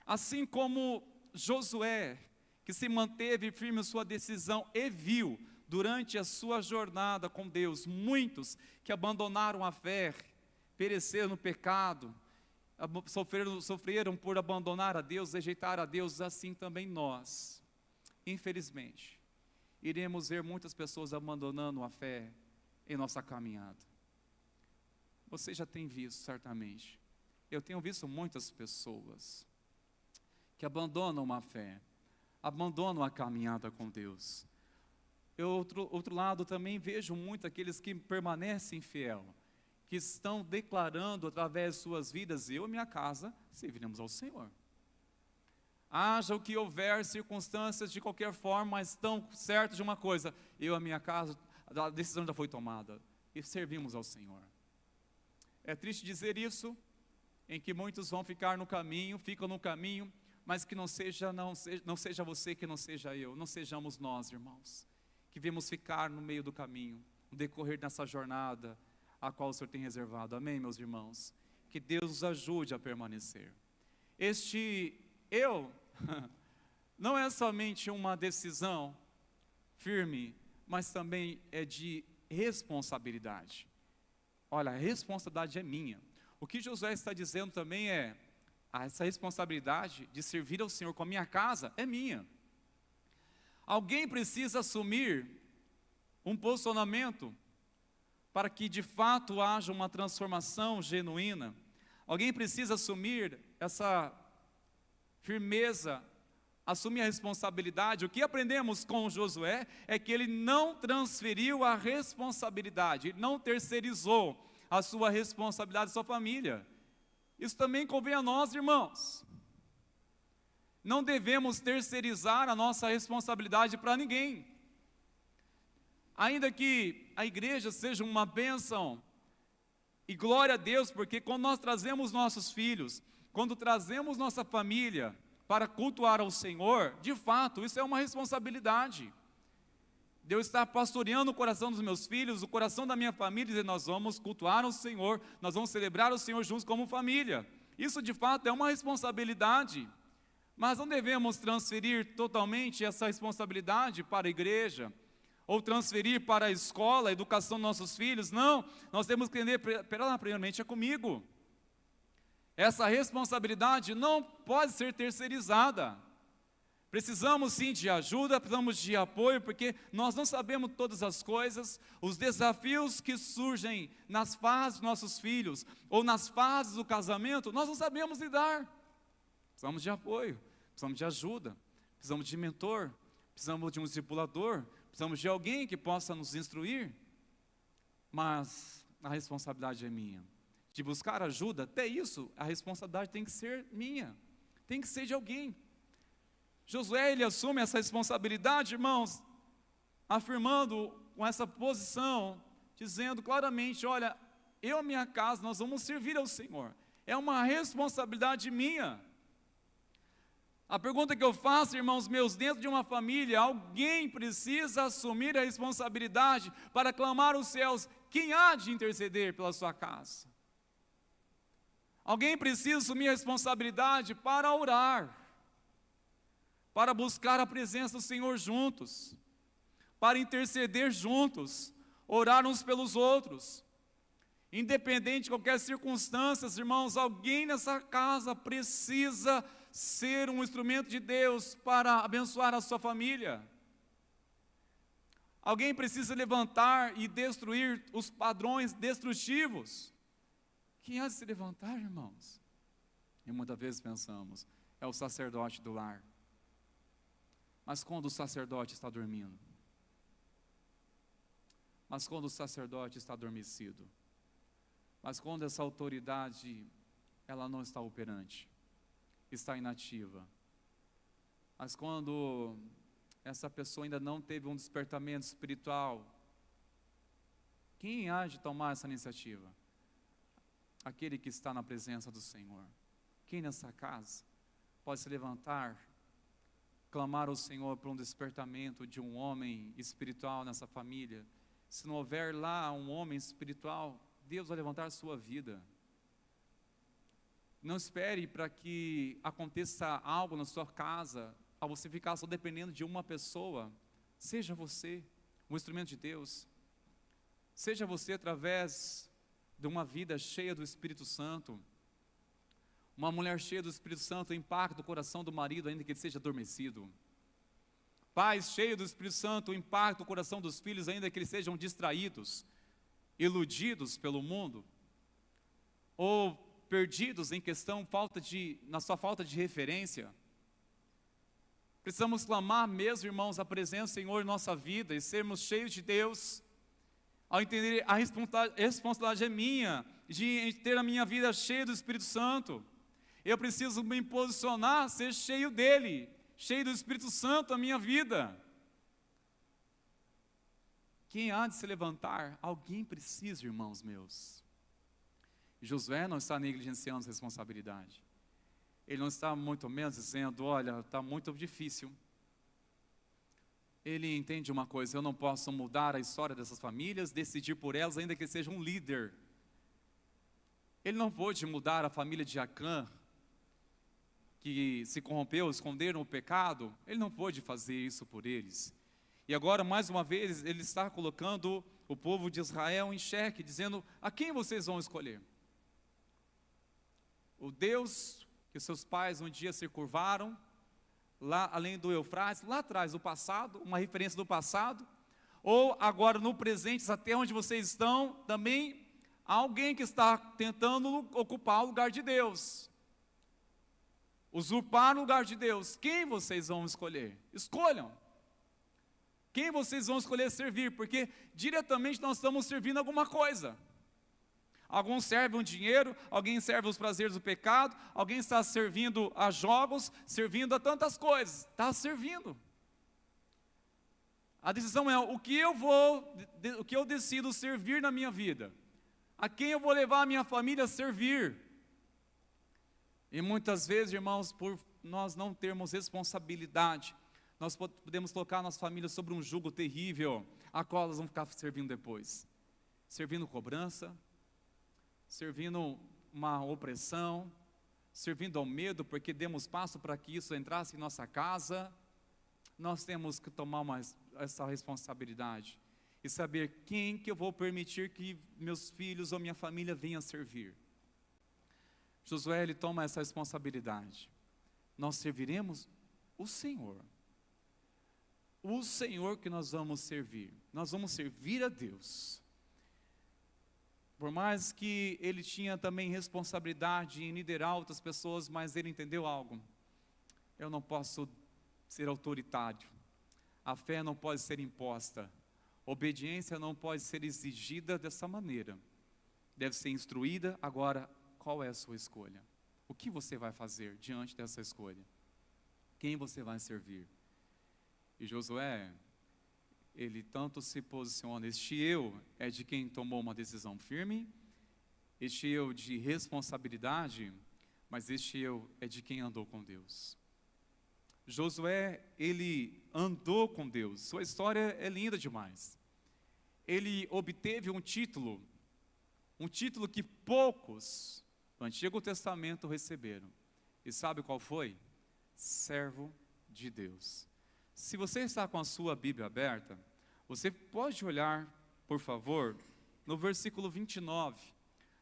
assim como Josué, que se manteve firme em sua decisão e viu durante a sua jornada com Deus muitos que abandonaram a fé, pereceram no pecado, sofreram por abandonar a Deus, rejeitar a Deus, assim também nós, infelizmente, iremos ver muitas pessoas abandonando a fé em nossa caminhada. Você já tem visto, certamente. Eu tenho visto muitas pessoas que abandonam a fé, abandonam a caminhada com Deus. Eu, outro lado, também vejo muito aqueles que permanecem fiel, que estão declarando através de suas vidas, eu e minha casa serviremos ao Senhor. Haja o que houver, circunstâncias de qualquer forma, mas estão certos de uma coisa, eu e a minha casa, a decisão já foi tomada, e servimos ao Senhor. É triste dizer isso, em que muitos vão ficar no caminho, ficam no caminho, mas que não seja você, que não seja eu, não sejamos nós, irmãos, que vemos ficar no meio do caminho, no decorrer dessa jornada, a qual o Senhor tem reservado. Amém, meus irmãos? Que Deus nos ajude a permanecer. Este eu não é somente uma decisão firme, mas também é de responsabilidade. Olha, a responsabilidade é minha. O que Josué está dizendo também é, essa responsabilidade de servir ao Senhor com a minha casa é minha. Alguém precisa assumir um posicionamento para que de fato haja uma transformação genuína. Alguém precisa assumir essa firmeza, assumir a responsabilidade. O que aprendemos com Josué é que ele não transferiu a responsabilidade, ele não terceirizou a sua responsabilidade à sua família. Isso também convém a nós, irmãos. Não devemos terceirizar a nossa responsabilidade para ninguém. Ainda que a igreja seja uma bênção, e glória a Deus, porque quando nós trazemos nossos filhos, quando trazemos nossa família para cultuar ao Senhor, de fato, isso é uma responsabilidade. Deus está pastoreando o coração dos meus filhos, o coração da minha família, e nós vamos cultuar o Senhor, nós vamos celebrar o Senhor juntos como família. Isso de fato é uma responsabilidade, mas não devemos transferir totalmente essa responsabilidade para a igreja, ou transferir para a escola, a educação dos nossos filhos. Não, nós temos que entender, primeiramente é comigo. Essa responsabilidade não pode ser terceirizada. Precisamos sim de ajuda, precisamos de apoio, porque nós não sabemos todas as coisas, os desafios que surgem nas fases dos nossos filhos, ou nas fases do casamento, nós não sabemos lidar. Precisamos de apoio, precisamos de ajuda, precisamos de mentor, precisamos de um discipulador, precisamos de alguém que possa nos instruir. Mas a responsabilidade é minha. De buscar ajuda, até isso, a responsabilidade tem que ser minha, tem que ser de alguém. Josué, ele assume essa responsabilidade, irmãos, afirmando com essa posição, dizendo claramente, olha, eu e minha casa, nós vamos servir ao Senhor. É uma responsabilidade minha. A pergunta que eu faço, irmãos meus, dentro de uma família, alguém precisa assumir a responsabilidade para clamar aos céus. Quem há de interceder pela sua casa? Alguém precisa assumir a responsabilidade para orar, para buscar a presença do Senhor juntos, para interceder juntos, orar uns pelos outros. Independente de qualquer circunstância, irmãos, alguém nessa casa precisa ser um instrumento de Deus para abençoar a sua família. Alguém precisa levantar e destruir os padrões destrutivos. Quem há de se levantar, irmãos? E muitas vezes pensamos, é o sacerdote do lar. Mas quando o sacerdote está dormindo? Mas quando o sacerdote está adormecido? Mas quando essa autoridade, ela não está operante, está inativa? Mas quando essa pessoa ainda não teve um despertamento espiritual, quem há de tomar essa iniciativa? Aquele que está na presença do Senhor. Quem nessa casa pode se levantar, clamar ao Senhor por um despertamento de um homem espiritual nessa família? Se não houver lá um homem espiritual, Deus vai levantar a sua vida. Não espere para que aconteça algo na sua casa, a você ficar só dependendo de uma pessoa. Seja você um instrumento de Deus. Seja você através de uma vida cheia do Espírito Santo. Uma mulher cheia do Espírito Santo impacta o coração do marido, ainda que ele seja adormecido. Pais cheios do Espírito Santo impacta o coração dos filhos, ainda que eles sejam distraídos, iludidos pelo mundo, ou perdidos em questão na sua falta de referência. Precisamos clamar mesmo, irmãos, a presença do Senhor em nossa vida e sermos cheios de Deus. Ao entender a responsabilidade é minha, de ter a minha vida cheia do Espírito Santo, eu preciso me posicionar, ser cheio dele, cheio do Espírito Santo na minha vida. Quem há de se levantar? Alguém precisa, irmãos meus. Josué não está negligenciando essa responsabilidade. Ele não está muito menos dizendo, olha, está muito difícil. Ele entende uma coisa, eu não posso mudar a história dessas famílias, decidir por elas, ainda que seja um líder. Ele não pôde mudar a família de Acã, que se corrompeu, esconderam o pecado. Ele não pôde fazer isso por eles. E agora, mais uma vez, ele está colocando o povo de Israel em xeque, dizendo, a quem vocês vão escolher? O Deus que seus pais um dia se curvaram, lá além do Eufrates, lá atrás, do passado, uma referência do passado, ou agora no presente, até onde vocês estão, também há alguém que está tentando ocupar o lugar de Deus, usurpar o lugar de Deus. Quem vocês vão escolher? Escolham. Quem vocês vão escolher servir? Porque diretamente nós estamos servindo alguma coisa. Alguns servem o dinheiro, alguém serve os prazeres do pecado, alguém está servindo a jogos, servindo a tantas coisas. Está servindo. A decisão é o que eu decido servir na minha vida. A quem eu vou levar a minha família a servir. E muitas vezes, irmãos, por nós não termos responsabilidade, nós podemos colocar nossa família sobre um jugo terrível, a qual elas vão ficar servindo depois. Servindo cobrança, servindo uma opressão, servindo ao medo, porque demos passo para que isso entrasse em nossa casa. Nós temos que tomar essa responsabilidade e saber quem que eu vou permitir que meus filhos ou minha família venham servir. Josué, ele toma essa responsabilidade. Nós serviremos o Senhor. O Senhor que nós vamos servir. Nós vamos servir a Deus. Por mais que ele tinha também responsabilidade em liderar outras pessoas, mas ele entendeu algo. Eu não posso ser autoritário. A fé não pode ser imposta. Obediência não pode ser exigida dessa maneira. Deve ser instruída. Agora, qual é a sua escolha? O que você vai fazer diante dessa escolha? Quem você vai servir? E Josué, ele tanto se posiciona, este eu é de quem tomou uma decisão firme, este eu de responsabilidade, mas este eu é de quem andou com Deus. Josué, ele andou com Deus, sua história é linda demais. Ele obteve um título que poucos no Antigo Testamento receberam. E sabe qual foi? Servo de Deus. Se você está com a sua Bíblia aberta, você pode olhar, por favor, no versículo 29.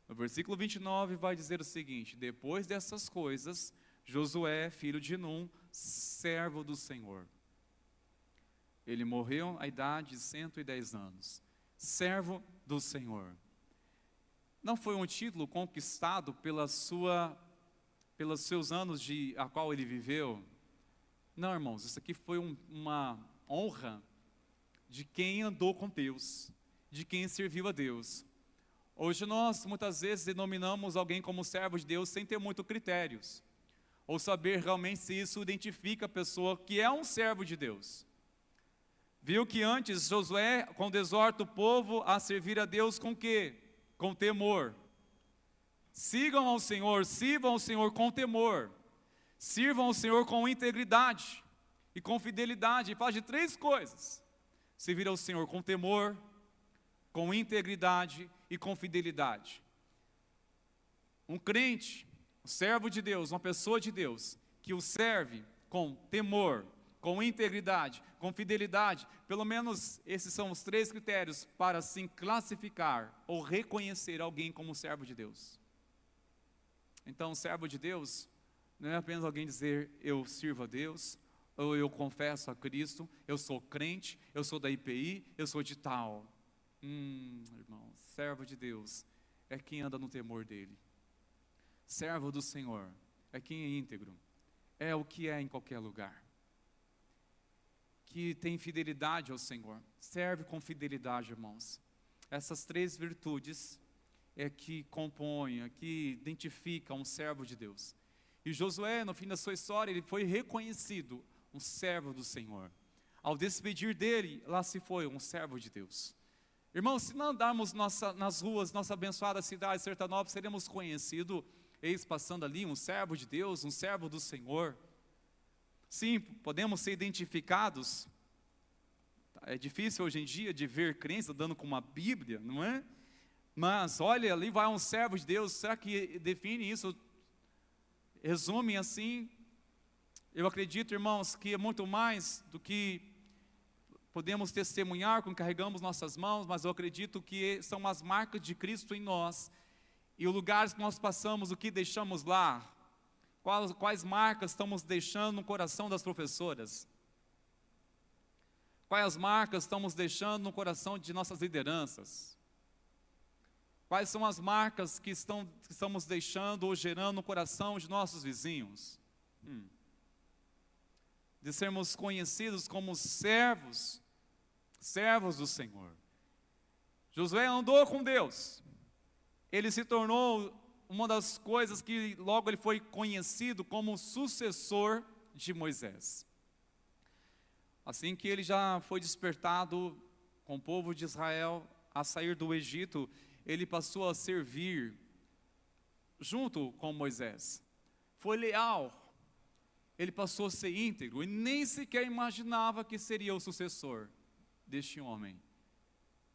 No versículo 29 vai dizer o seguinte: depois dessas coisas, Josué, filho de Num, servo do Senhor. Ele morreu à idade de 110 anos. Servo do Senhor. Não foi um título conquistado pelos seus anos a qual ele viveu. Não, irmãos, isso aqui foi uma honra de quem andou com Deus, de quem serviu a Deus. Hoje nós, muitas vezes, denominamos alguém como servo de Deus sem ter muito critérios, ou saber realmente se isso identifica a pessoa que é um servo de Deus. Viu que antes Josué, quando exorta o povo a servir a Deus com quê? Com temor. Sigam ao Senhor, sirvam ao Senhor com temor. Sirvam ao Senhor com integridade e com fidelidade. E faz de 3 coisas: servir ao Senhor com temor, com integridade e com fidelidade. Um crente, um servo de Deus, uma pessoa de Deus, que o serve com temor, com integridade, com fidelidade, pelo menos esses são os 3 critérios para assim classificar ou reconhecer alguém como servo de Deus. Então, servo de Deus não é apenas alguém dizer eu sirvo a Deus, ou eu confesso a Cristo, eu sou crente, eu sou da IPI, eu sou de tal. Irmão, servo de Deus é quem anda no temor dele. Servo do Senhor é quem é íntegro, é o que é em qualquer lugar. Que tem fidelidade ao Senhor, serve com fidelidade, irmãos. Essas 3 virtudes é que compõem, é que identificam um servo de Deus. E Josué, no fim da sua história, ele foi reconhecido um servo do Senhor. Ao despedir dele, lá se foi um servo de Deus. Irmãos, se não andarmos nas ruas, nossa abençoada cidade de Sertanópolis, seremos conhecidos, eis passando ali, um servo de Deus, um servo do Senhor. Sim, podemos ser identificados. É difícil hoje em dia de ver crentes andando com uma Bíblia, não é? Mas olha, ali vai um servo de Deus. Será que define isso? Resume assim? Eu acredito, irmãos, que é muito mais do que podemos testemunhar com que carregamos nossas mãos, mas eu acredito que são as marcas de Cristo em nós. E os lugares que nós passamos, o que deixamos lá? Quais marcas estamos deixando no coração das professoras? Quais marcas estamos deixando no coração de nossas lideranças? Quais são as marcas que estamos deixando ou gerando no coração de nossos vizinhos? De sermos conhecidos como servos do Senhor. Josué andou com Deus. Ele se tornou uma das coisas que logo ele foi conhecido como sucessor de Moisés. Assim que ele já foi despertado com o povo de Israel a sair do Egito, ele passou a servir junto com Moisés. Foi leal. Ele passou a ser íntegro e nem sequer imaginava que seria o sucessor deste homem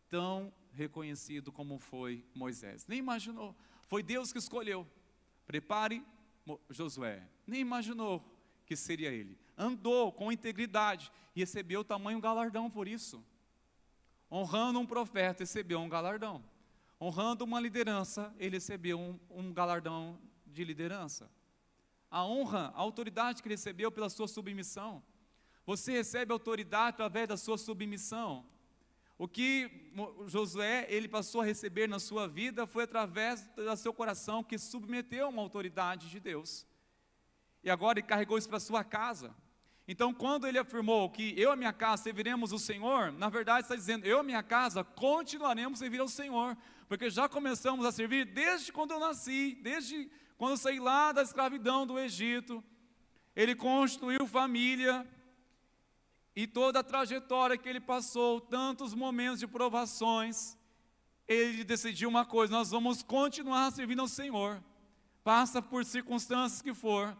tão reconhecido como foi Moisés. Nem imaginou. Foi Deus que escolheu. Prepare Josué. Nem imaginou que seria ele. Andou com integridade e recebeu tamanho galardão por isso. Honrando um profeta, recebeu um galardão. Honrando uma liderança, ele recebeu um galardão de liderança. a honra, a autoridade que ele recebeu pela sua submissão. Você recebe autoridade através da sua submissão. O que Josué, ele passou a receber na sua vida foi através do seu coração que submeteu a uma autoridade de Deus. E agora ele carregou isso para a sua casa. Então, quando ele afirmou que eu e a minha casa serviremos o Senhor, na verdade está dizendo, eu e a minha casa continuaremos a servir ao Senhor, porque já começamos a servir desde quando eu nasci, desde quando eu saí lá da escravidão do Egito. Ele constituiu família, e toda a trajetória que ele passou, tantos momentos de provações, ele decidiu uma coisa: nós vamos continuar servindo ao Senhor, passa por circunstâncias que for.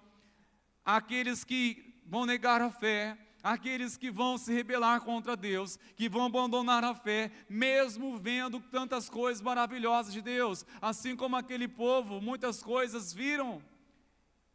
Aqueles que vão negar a fé, aqueles que vão se rebelar contra Deus, que vão abandonar a fé, mesmo vendo tantas coisas maravilhosas de Deus, assim como aquele povo, muitas coisas viram.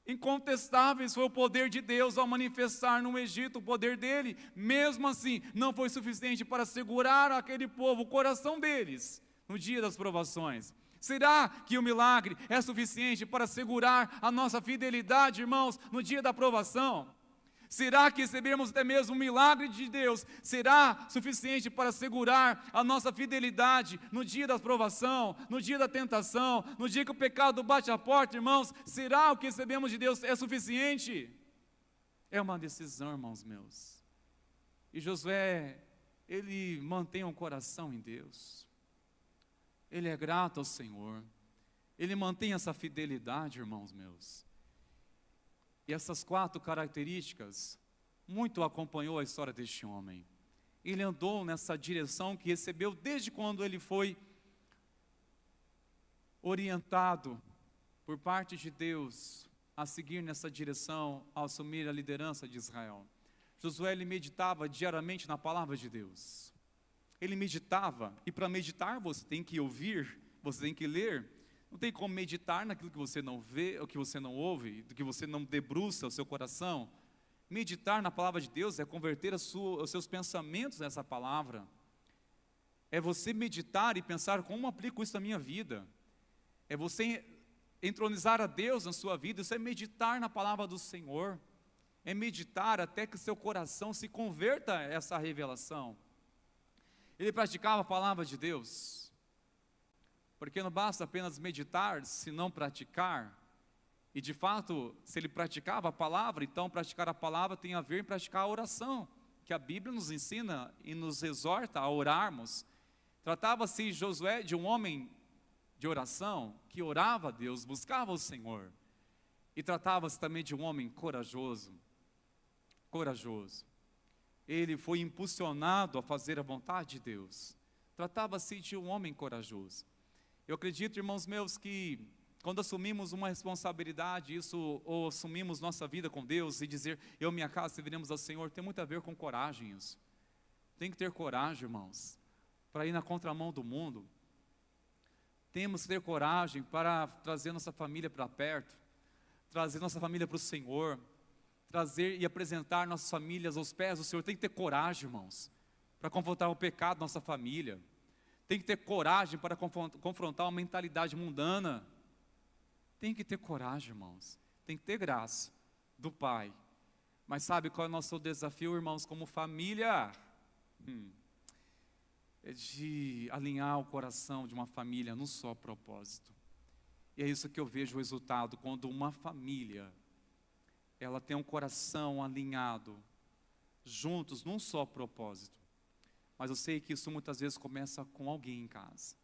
Incontestáveis foi o poder de Deus ao manifestar no Egito o poder dele. Mesmo assim, não foi suficiente para segurar aquele povo, o coração deles, no dia das provações. Será que o milagre é suficiente para segurar a nossa fidelidade, irmãos, no dia da provação? Será que recebermos até mesmo o milagre de Deus será suficiente para segurar a nossa fidelidade no dia da provação, no dia da tentação, no dia que o pecado bate a porta, irmãos? Será o que recebemos de Deus é suficiente? É uma decisão, irmãos meus. E Josué, ele mantém um coração em Deus. Ele é grato ao Senhor. Ele mantém essa fidelidade, irmãos meus. E essas 4 características muito acompanhou a história deste homem. Ele andou nessa direção que recebeu desde quando ele foi orientado por parte de Deus a seguir nessa direção, a assumir a liderança de Israel. Josué, ele meditava diariamente na palavra de Deus. Ele meditava, e para meditar você tem que ouvir, você tem que ler. Não tem como meditar naquilo que você não vê, ou que você não ouve, do que você não debruça o seu coração. Meditar na palavra de Deus é converter os seus pensamentos nessa palavra. É você meditar e pensar como aplico isso na minha vida. É você entronizar a Deus na sua vida, isso é meditar na palavra do Senhor. É meditar até que o seu coração se converta a essa revelação. Ele praticava a palavra de Deus, porque não basta apenas meditar, se não praticar. E de fato, se ele praticava a palavra, então praticar a palavra tem a ver em praticar a oração, que a Bíblia nos ensina e nos exorta a orarmos. Tratava-se Josué de um homem de oração, que orava a Deus, buscava o Senhor. E tratava-se também de um homem corajoso. Ele foi impulsionado a fazer a vontade de Deus. Tratava-se de um homem corajoso. Eu acredito, irmãos meus, que quando assumimos uma responsabilidade, ou assumimos nossa vida com Deus e dizer, eu e minha casa serviremos ao Senhor, tem muito a ver com coragem isso. Tem que ter coragem, irmãos, para ir na contramão do mundo. Temos que ter coragem para trazer nossa família para perto, trazer nossa família para o Senhor, trazer e apresentar nossas famílias aos pés do Senhor. Tem que ter coragem, irmãos, para confrontar o pecado da nossa família. Tem que ter coragem para confrontar uma mentalidade mundana. Tem que ter coragem, irmãos. Tem que ter graça do Pai. Mas sabe qual é o nosso desafio, irmãos, como família? É de alinhar o coração de uma família num só propósito. E é isso que eu vejo o resultado, quando uma família, ela tem um coração alinhado, juntos num só propósito. Mas eu sei que isso muitas vezes começa com alguém em casa.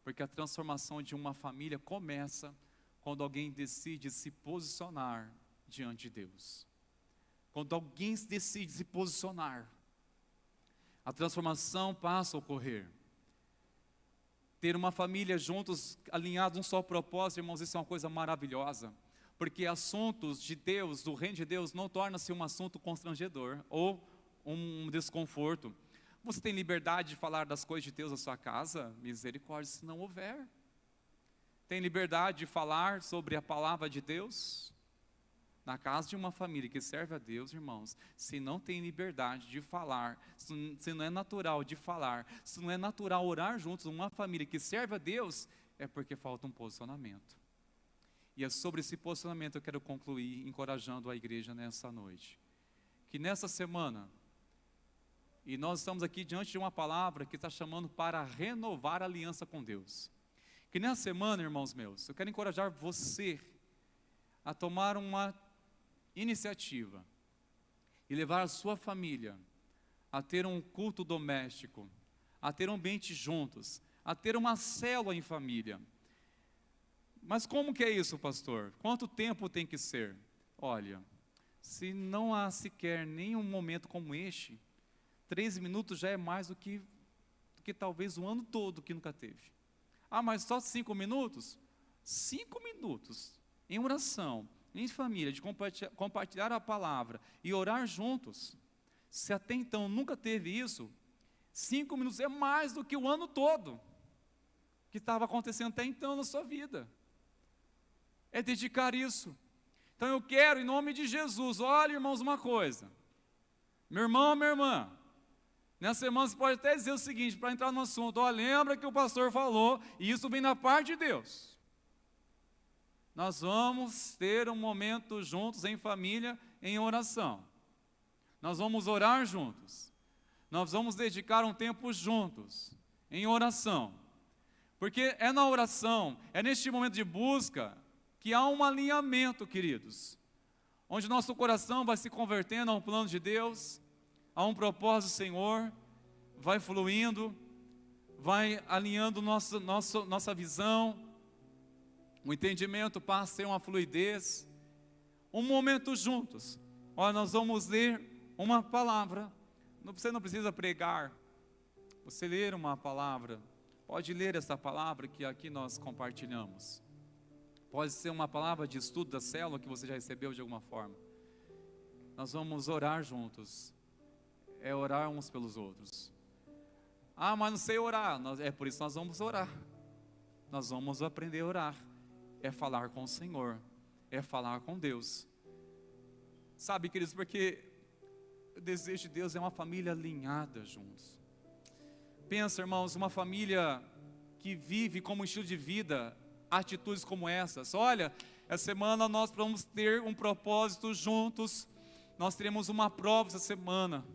Porque a transformação de uma família começa quando alguém decide se posicionar diante de Deus. Quando alguém decide se posicionar, a transformação passa a ocorrer. Ter uma família juntos, alinhados num só propósito, irmãos, isso é uma coisa maravilhosa. Porque assuntos de Deus, do reino de Deus, não torna-se um assunto constrangedor ou um desconforto. Você tem liberdade de falar das coisas de Deus na sua casa? Misericórdia, se não houver. Tem liberdade de falar sobre a palavra de Deus? Na casa de uma família que serve a Deus, irmãos, se não tem liberdade de falar, se não é natural de falar, se não é natural orar juntos, uma família que serve a Deus, é porque falta um posicionamento. E é sobre esse posicionamento que eu quero concluir, encorajando a igreja nessa noite. Que nessa semana, e nós estamos aqui diante de uma palavra que está chamando para renovar a aliança com Deus. Que nessa semana, irmãos meus, eu quero encorajar você a tomar uma iniciativa e levar a sua família a ter um culto doméstico, a ter um ambiente juntos, a ter uma célula em família. Mas como que é isso, pastor? Quanto tempo tem que ser? Olha, se não há sequer nenhum momento como este, 13 minutos já é mais do que talvez o ano todo que nunca teve. Ah, mas só 5 minutos? 5 minutos em oração, em família, de compartilhar a palavra e orar juntos. Se até então nunca teve isso, 5 minutos é mais do que o ano todo que estava acontecendo até então na sua vida. É dedicar isso. Então eu quero, em nome de Jesus, olha, irmãos, uma coisa. Meu irmão, minha irmã, nessa semana você pode até dizer o seguinte, para entrar no assunto, ó, lembra que o pastor falou, e isso vem da parte de Deus. Nós vamos ter um momento juntos em família, em oração. Nós vamos orar juntos. Nós vamos dedicar um tempo juntos, em oração. Porque é na oração, é neste momento de busca, que há um alinhamento, queridos. Onde nosso coração vai se convertendo a um plano de Deus, a um propósito do Senhor, vai fluindo, vai alinhando nossa visão, o entendimento passa a ser uma fluidez, um momento juntos. Olha, nós vamos ler uma palavra, você não precisa pregar, você ler uma palavra, pode ler essa palavra que aqui nós compartilhamos, pode ser uma palavra de estudo da célula que você já recebeu de alguma forma. Nós vamos orar juntos, é orar uns pelos outros. Ah, mas não sei orar, é por isso que nós vamos orar, nós vamos aprender a orar, é falar com o Senhor, é falar com Deus. Sabe, queridos, porque o desejo de Deus é uma família alinhada juntos. Pensa, irmãos, uma família que vive como estilo de vida atitudes como essas. Olha, essa semana nós vamos ter um propósito juntos, nós teremos uma prova essa semana.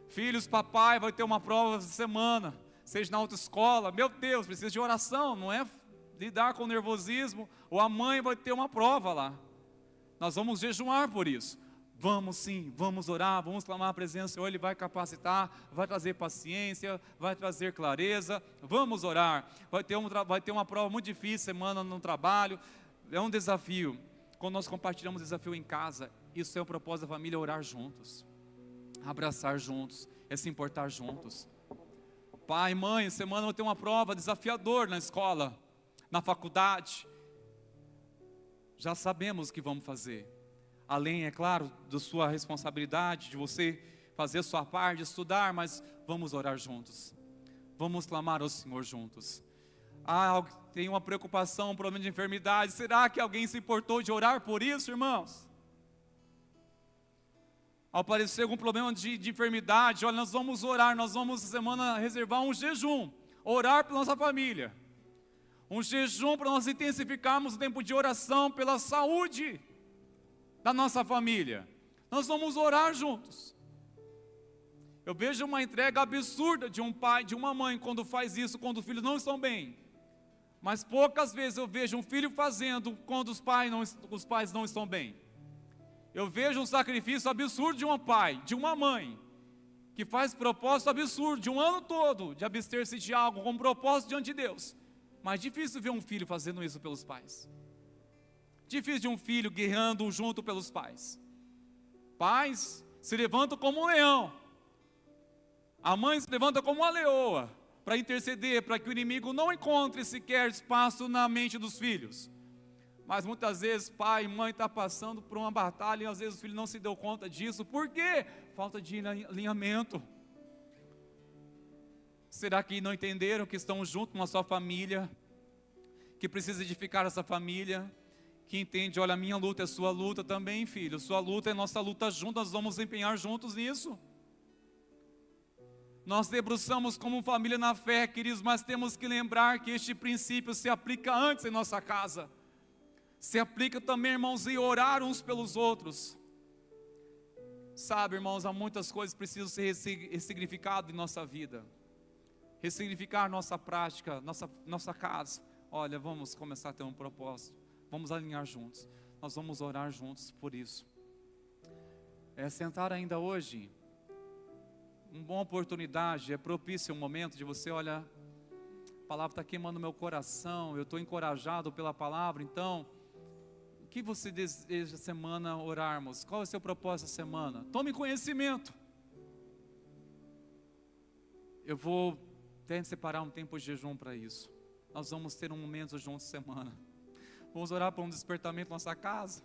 Filhos, papai vai ter uma prova essa semana, seja na autoescola, meu Deus, precisa de oração, não é lidar com nervosismo, ou a mãe vai ter uma prova lá. Nós vamos jejuar por isso. Vamos sim, vamos orar, vamos clamar a presença do Senhor, Ele vai capacitar, vai trazer paciência, vai trazer clareza, vamos orar. Vai ter uma prova muito difícil semana no trabalho, é um desafio. Quando nós compartilhamos o desafio em casa, isso é o propósito da família, orar juntos, abraçar juntos, é se importar juntos. Pai, mãe, semana eu vou ter uma prova desafiadora na escola, na faculdade. Já sabemos o que vamos fazer. Além, é claro, da sua responsabilidade, de você fazer a sua parte, de estudar, mas vamos orar juntos. Vamos clamar ao Senhor juntos. Ah, tem uma preocupação, um problema de enfermidade. Será que alguém se importou de orar por isso, irmãos? Ao aparecer algum problema de enfermidade, olha, nós vamos orar, nós vamos essa semana reservar um jejum, orar pela nossa família. Um jejum para nós intensificarmos o tempo de oração pela saúde da nossa família. Nós vamos orar juntos. Eu vejo uma entrega absurda de um pai, de uma mãe, quando faz isso, quando os filhos não estão bem. Mas poucas vezes eu vejo um filho fazendo quando os pais não estão bem. Eu vejo um sacrifício absurdo de um pai, de uma mãe, que faz propósito absurdo de um ano todo, de abster-se de algo com propósito diante de Deus. Mas difícil ver um filho fazendo isso pelos pais. Difícil de um filho guerreando junto pelos pais. Pais se levantam como um leão. A mãe se levanta como uma leoa para interceder, para que o inimigo não encontre sequer espaço na mente dos filhos. Mas muitas vezes pai e mãe estão passando por uma batalha e às vezes o filho não se deu conta disso. Por quê? Falta de alinhamento. Será que não entenderam que estão juntos com a sua família? Que precisa edificar essa família? Que entende, olha, a minha luta é sua luta também, filho. Sua luta é nossa luta juntos, nós vamos empenhar juntos nisso. Nós debruçamos como família na fé, queridos, mas temos que lembrar que este princípio se aplica antes em nossa casa. Se aplica também, irmãos, em orar uns pelos outros. Sabe, irmãos, há muitas coisas que precisam ser ressignificadas em nossa vida. Ressignificar nossa prática, nossa casa. Olha, vamos começar a ter um propósito. Vamos alinhar juntos. Nós vamos orar juntos por isso. Sentar ainda hoje, uma boa oportunidade, é propício um momento de você, olha, a palavra está queimando meu coração, eu estou encorajado pela palavra, então, o que você deseja semana orarmos? Qual é o seu propósito essa semana? Tome conhecimento. Eu vou até separar um tempo de jejum para isso. Nós vamos ter um momento juntos semana. Vamos orar por um despertamento na nossa casa.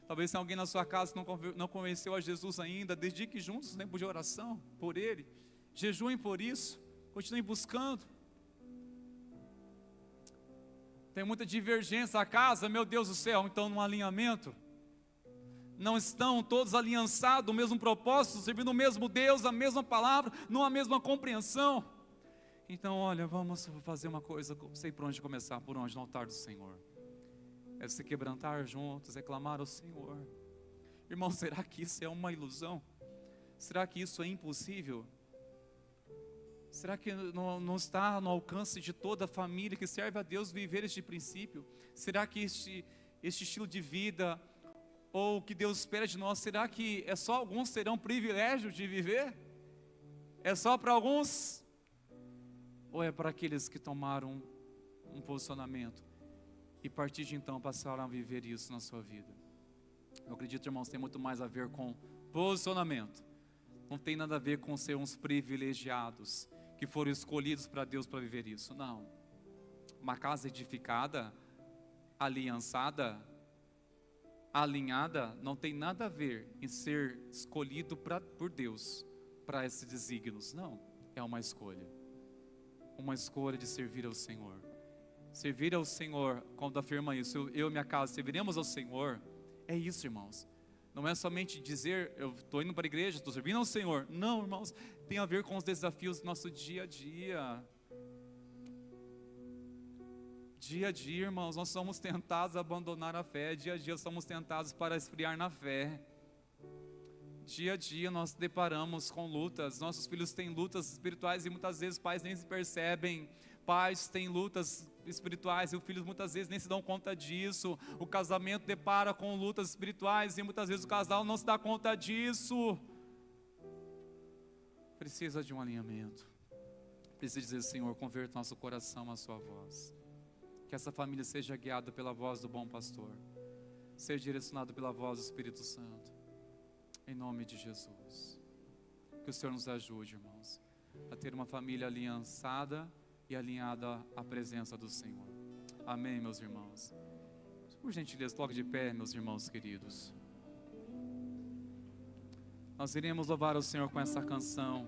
Talvez se alguém na sua casa não conheceu a Jesus ainda, dedique juntos um tempo de oração por Ele. Jejuem por isso. Continuem buscando. Tem muita divergência a casa, meu Deus do céu, então num alinhamento. Não estão todos aliançados, o mesmo propósito, servindo o mesmo Deus, a mesma palavra, numa mesma compreensão. Então, olha, vamos fazer uma coisa, sei por onde começar, por onde? No altar do Senhor. É se quebrantar juntos, reclamar ao Senhor. Irmão, será que isso é uma ilusão? Será que isso é impossível? Será que não está no alcance de toda a família que serve a Deus viver este princípio? Será que este estilo de vida, ou o que Deus espera de nós, será que é só alguns terão privilégio de viver? É só para alguns? Ou é para aqueles que tomaram um posicionamento e a partir de então passaram a viver isso na sua vida? Eu acredito, irmãos, tem muito mais a ver com posicionamento. Não tem nada a ver com ser uns privilegiados que foram escolhidos para Deus para viver isso. Não. Uma casa edificada, aliançada, alinhada, não tem nada a ver em ser escolhido por Deus para esses desígnios. Não. É uma escolha. Uma escolha de servir ao Senhor. Servir ao Senhor, quando afirma isso, eu e minha casa serviremos ao Senhor, é isso, irmãos. Não é somente dizer, eu estou indo para a igreja, estou servindo ao Senhor. Não, irmãos, tem a ver com os desafios do nosso dia a dia. Dia a dia, irmãos, nós somos tentados a abandonar a fé. Dia a dia somos tentados para esfriar na fé. Dia a dia nós deparamos com lutas. Nossos filhos têm lutas espirituais e muitas vezes pais nem se percebem. Pais têm lutas espirituais e os filhos muitas vezes nem se dão conta disso. O casamento depara com lutas espirituais e muitas vezes o casal não se dá conta disso. Precisa de um alinhamento. Precisa dizer, Senhor, converta nosso coração à sua voz. Que essa família seja guiada pela voz do bom pastor. Seja direcionado pela voz do Espírito Santo. Em nome de Jesus. Que o Senhor nos ajude, irmãos, a ter uma família aliançada e alinhada à presença do Senhor. Amém, meus irmãos. Por gentileza, coloque de pé, meus irmãos queridos. Nós iremos louvar o Senhor com essa canção.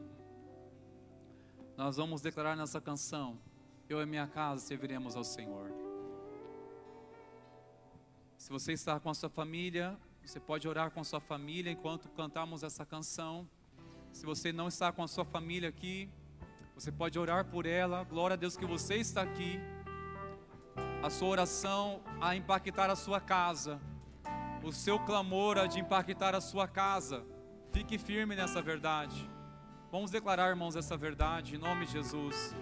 Nós vamos declarar nessa canção: eu e minha casa serviremos ao Senhor. Se você está com a sua família, você pode orar com a sua família enquanto cantamos essa canção. Se você não está com a sua família aqui, você pode orar por ela. Glória a Deus que você está aqui. A sua oração a impactar a sua casa. O seu clamor a de impactar a sua casa. Fique firme nessa verdade. Vamos declarar, irmãos, essa verdade em nome de Jesus.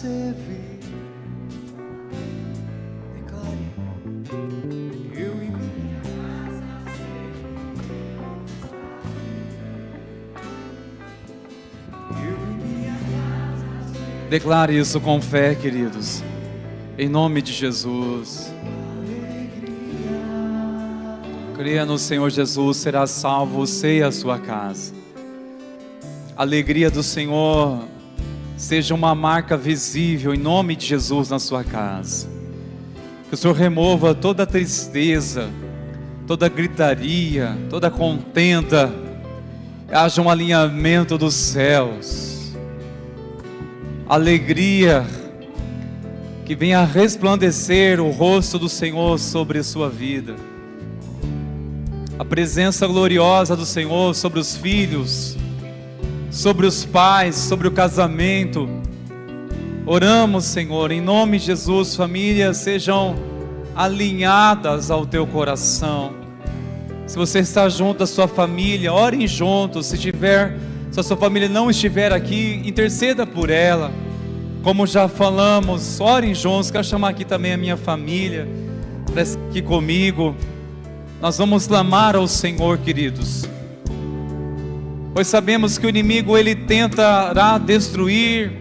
servir. Declare: eu e minha casa servir. Eu e minha casa. Declare isso com fé, queridos. Em nome de Jesus. Creia no Senhor Jesus, será salvo você e a sua casa. A alegria do Senhor seja uma marca visível em nome de Jesus na sua casa. Que o Senhor remova toda tristeza, toda gritaria, toda contenda. Haja um alinhamento dos céus. Alegria que venha resplandecer o rosto do Senhor sobre a sua vida. A presença gloriosa do Senhor sobre os filhos, sobre os pais, sobre o casamento. Oramos, Senhor, em nome de Jesus, famílias sejam alinhadas ao teu coração. Se você está junto à sua família, orem juntos. Se a sua família não estiver aqui, interceda por ela. Como já falamos, orem juntos. Quero chamar aqui também a minha família para estar aqui comigo. Nós vamos clamar ao Senhor, queridos, pois sabemos que o inimigo ele tentará destruir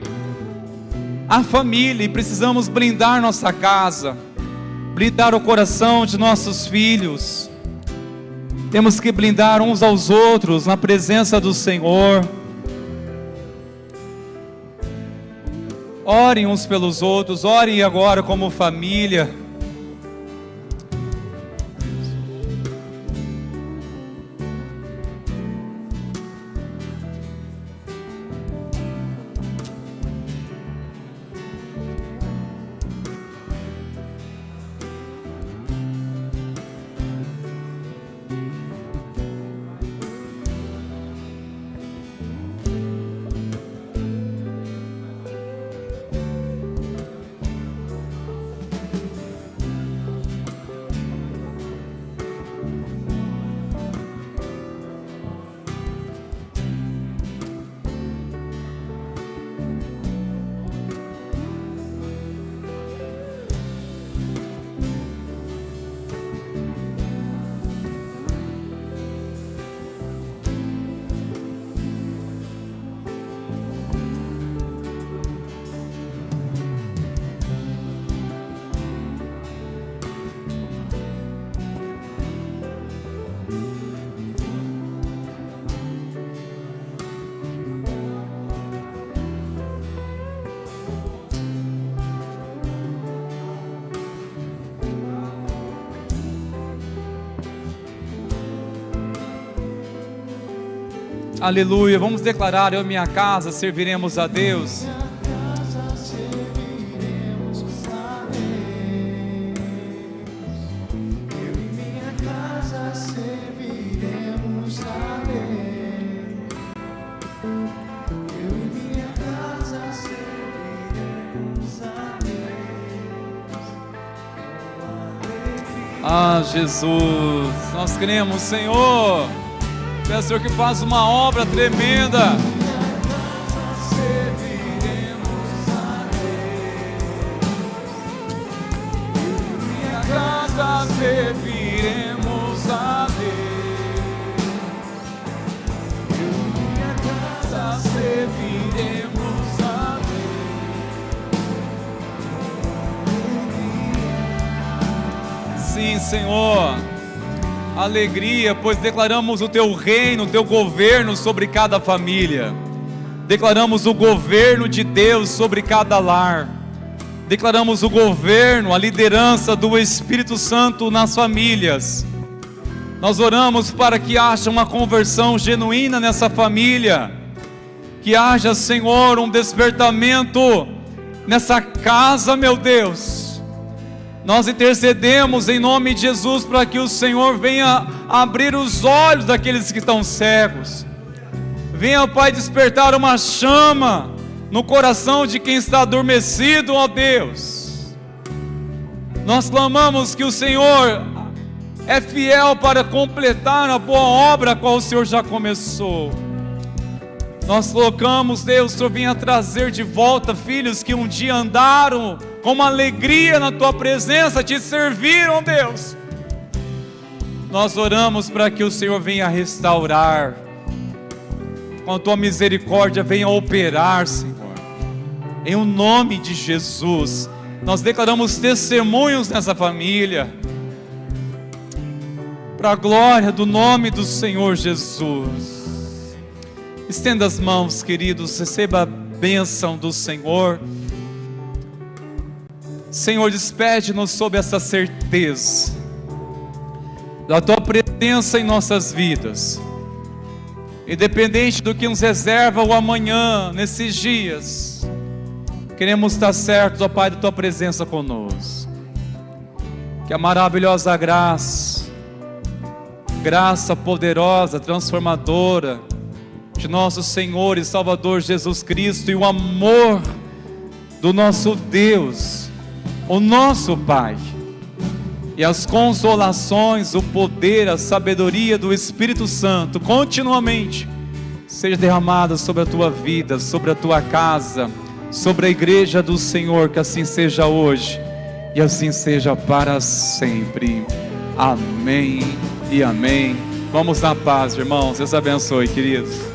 a família e precisamos blindar nossa casa, blindar o coração de nossos filhos. Temos que blindar uns aos outros na presença do Senhor. Orem uns pelos outros, orem agora como família. Aleluia, vamos declarar: eu e minha casa serviremos a Deus. Ah, Jesus, nós cremos, Senhor. É o Senhor que faz uma obra tremenda. Minha casa serviremos a Deus. Minha casa serviremos a Deus. Sim, Senhor. Alegria, pois declaramos o teu reino, o teu governo sobre cada família. Declaramos o governo de Deus sobre cada lar. Declaramos o governo, a liderança do Espírito Santo nas famílias. Nós oramos para que haja uma conversão genuína nessa família. Que haja, Senhor, um despertamento nessa casa, meu Deus. Nós intercedemos em nome de Jesus para que o Senhor venha abrir os olhos daqueles que estão cegos. Venha, Pai, despertar uma chama no coração de quem está adormecido, ó Deus. Nós clamamos que o Senhor é fiel para completar a boa obra a qual o Senhor já começou. Nós colocamos, Deus, o Senhor venha trazer de volta filhos que um dia andaram com uma alegria na Tua presença, te serviram, Deus. Nós oramos para que o Senhor venha restaurar, com a Tua misericórdia venha operar, Senhor. Em o nome de Jesus, nós declaramos testemunhos nessa família, para a glória do nome do Senhor Jesus. Estenda as mãos, queridos, receba a bênção do Senhor. Senhor, despede-nos sob essa certeza da Tua presença em nossas vidas, independente do que nos reserva o amanhã, nesses dias, queremos estar certos, ó Pai, da Tua presença conosco. Que a maravilhosa graça poderosa, transformadora de nosso Senhor e Salvador Jesus Cristo e o amor do nosso Deus, o nosso Pai, e as consolações, o poder, a sabedoria do Espírito Santo continuamente seja derramada sobre a tua vida, sobre a tua casa, sobre a igreja do Senhor. Que assim seja hoje e assim seja para sempre. Amém e amém. Vamos na paz, irmãos. Deus abençoe, queridos.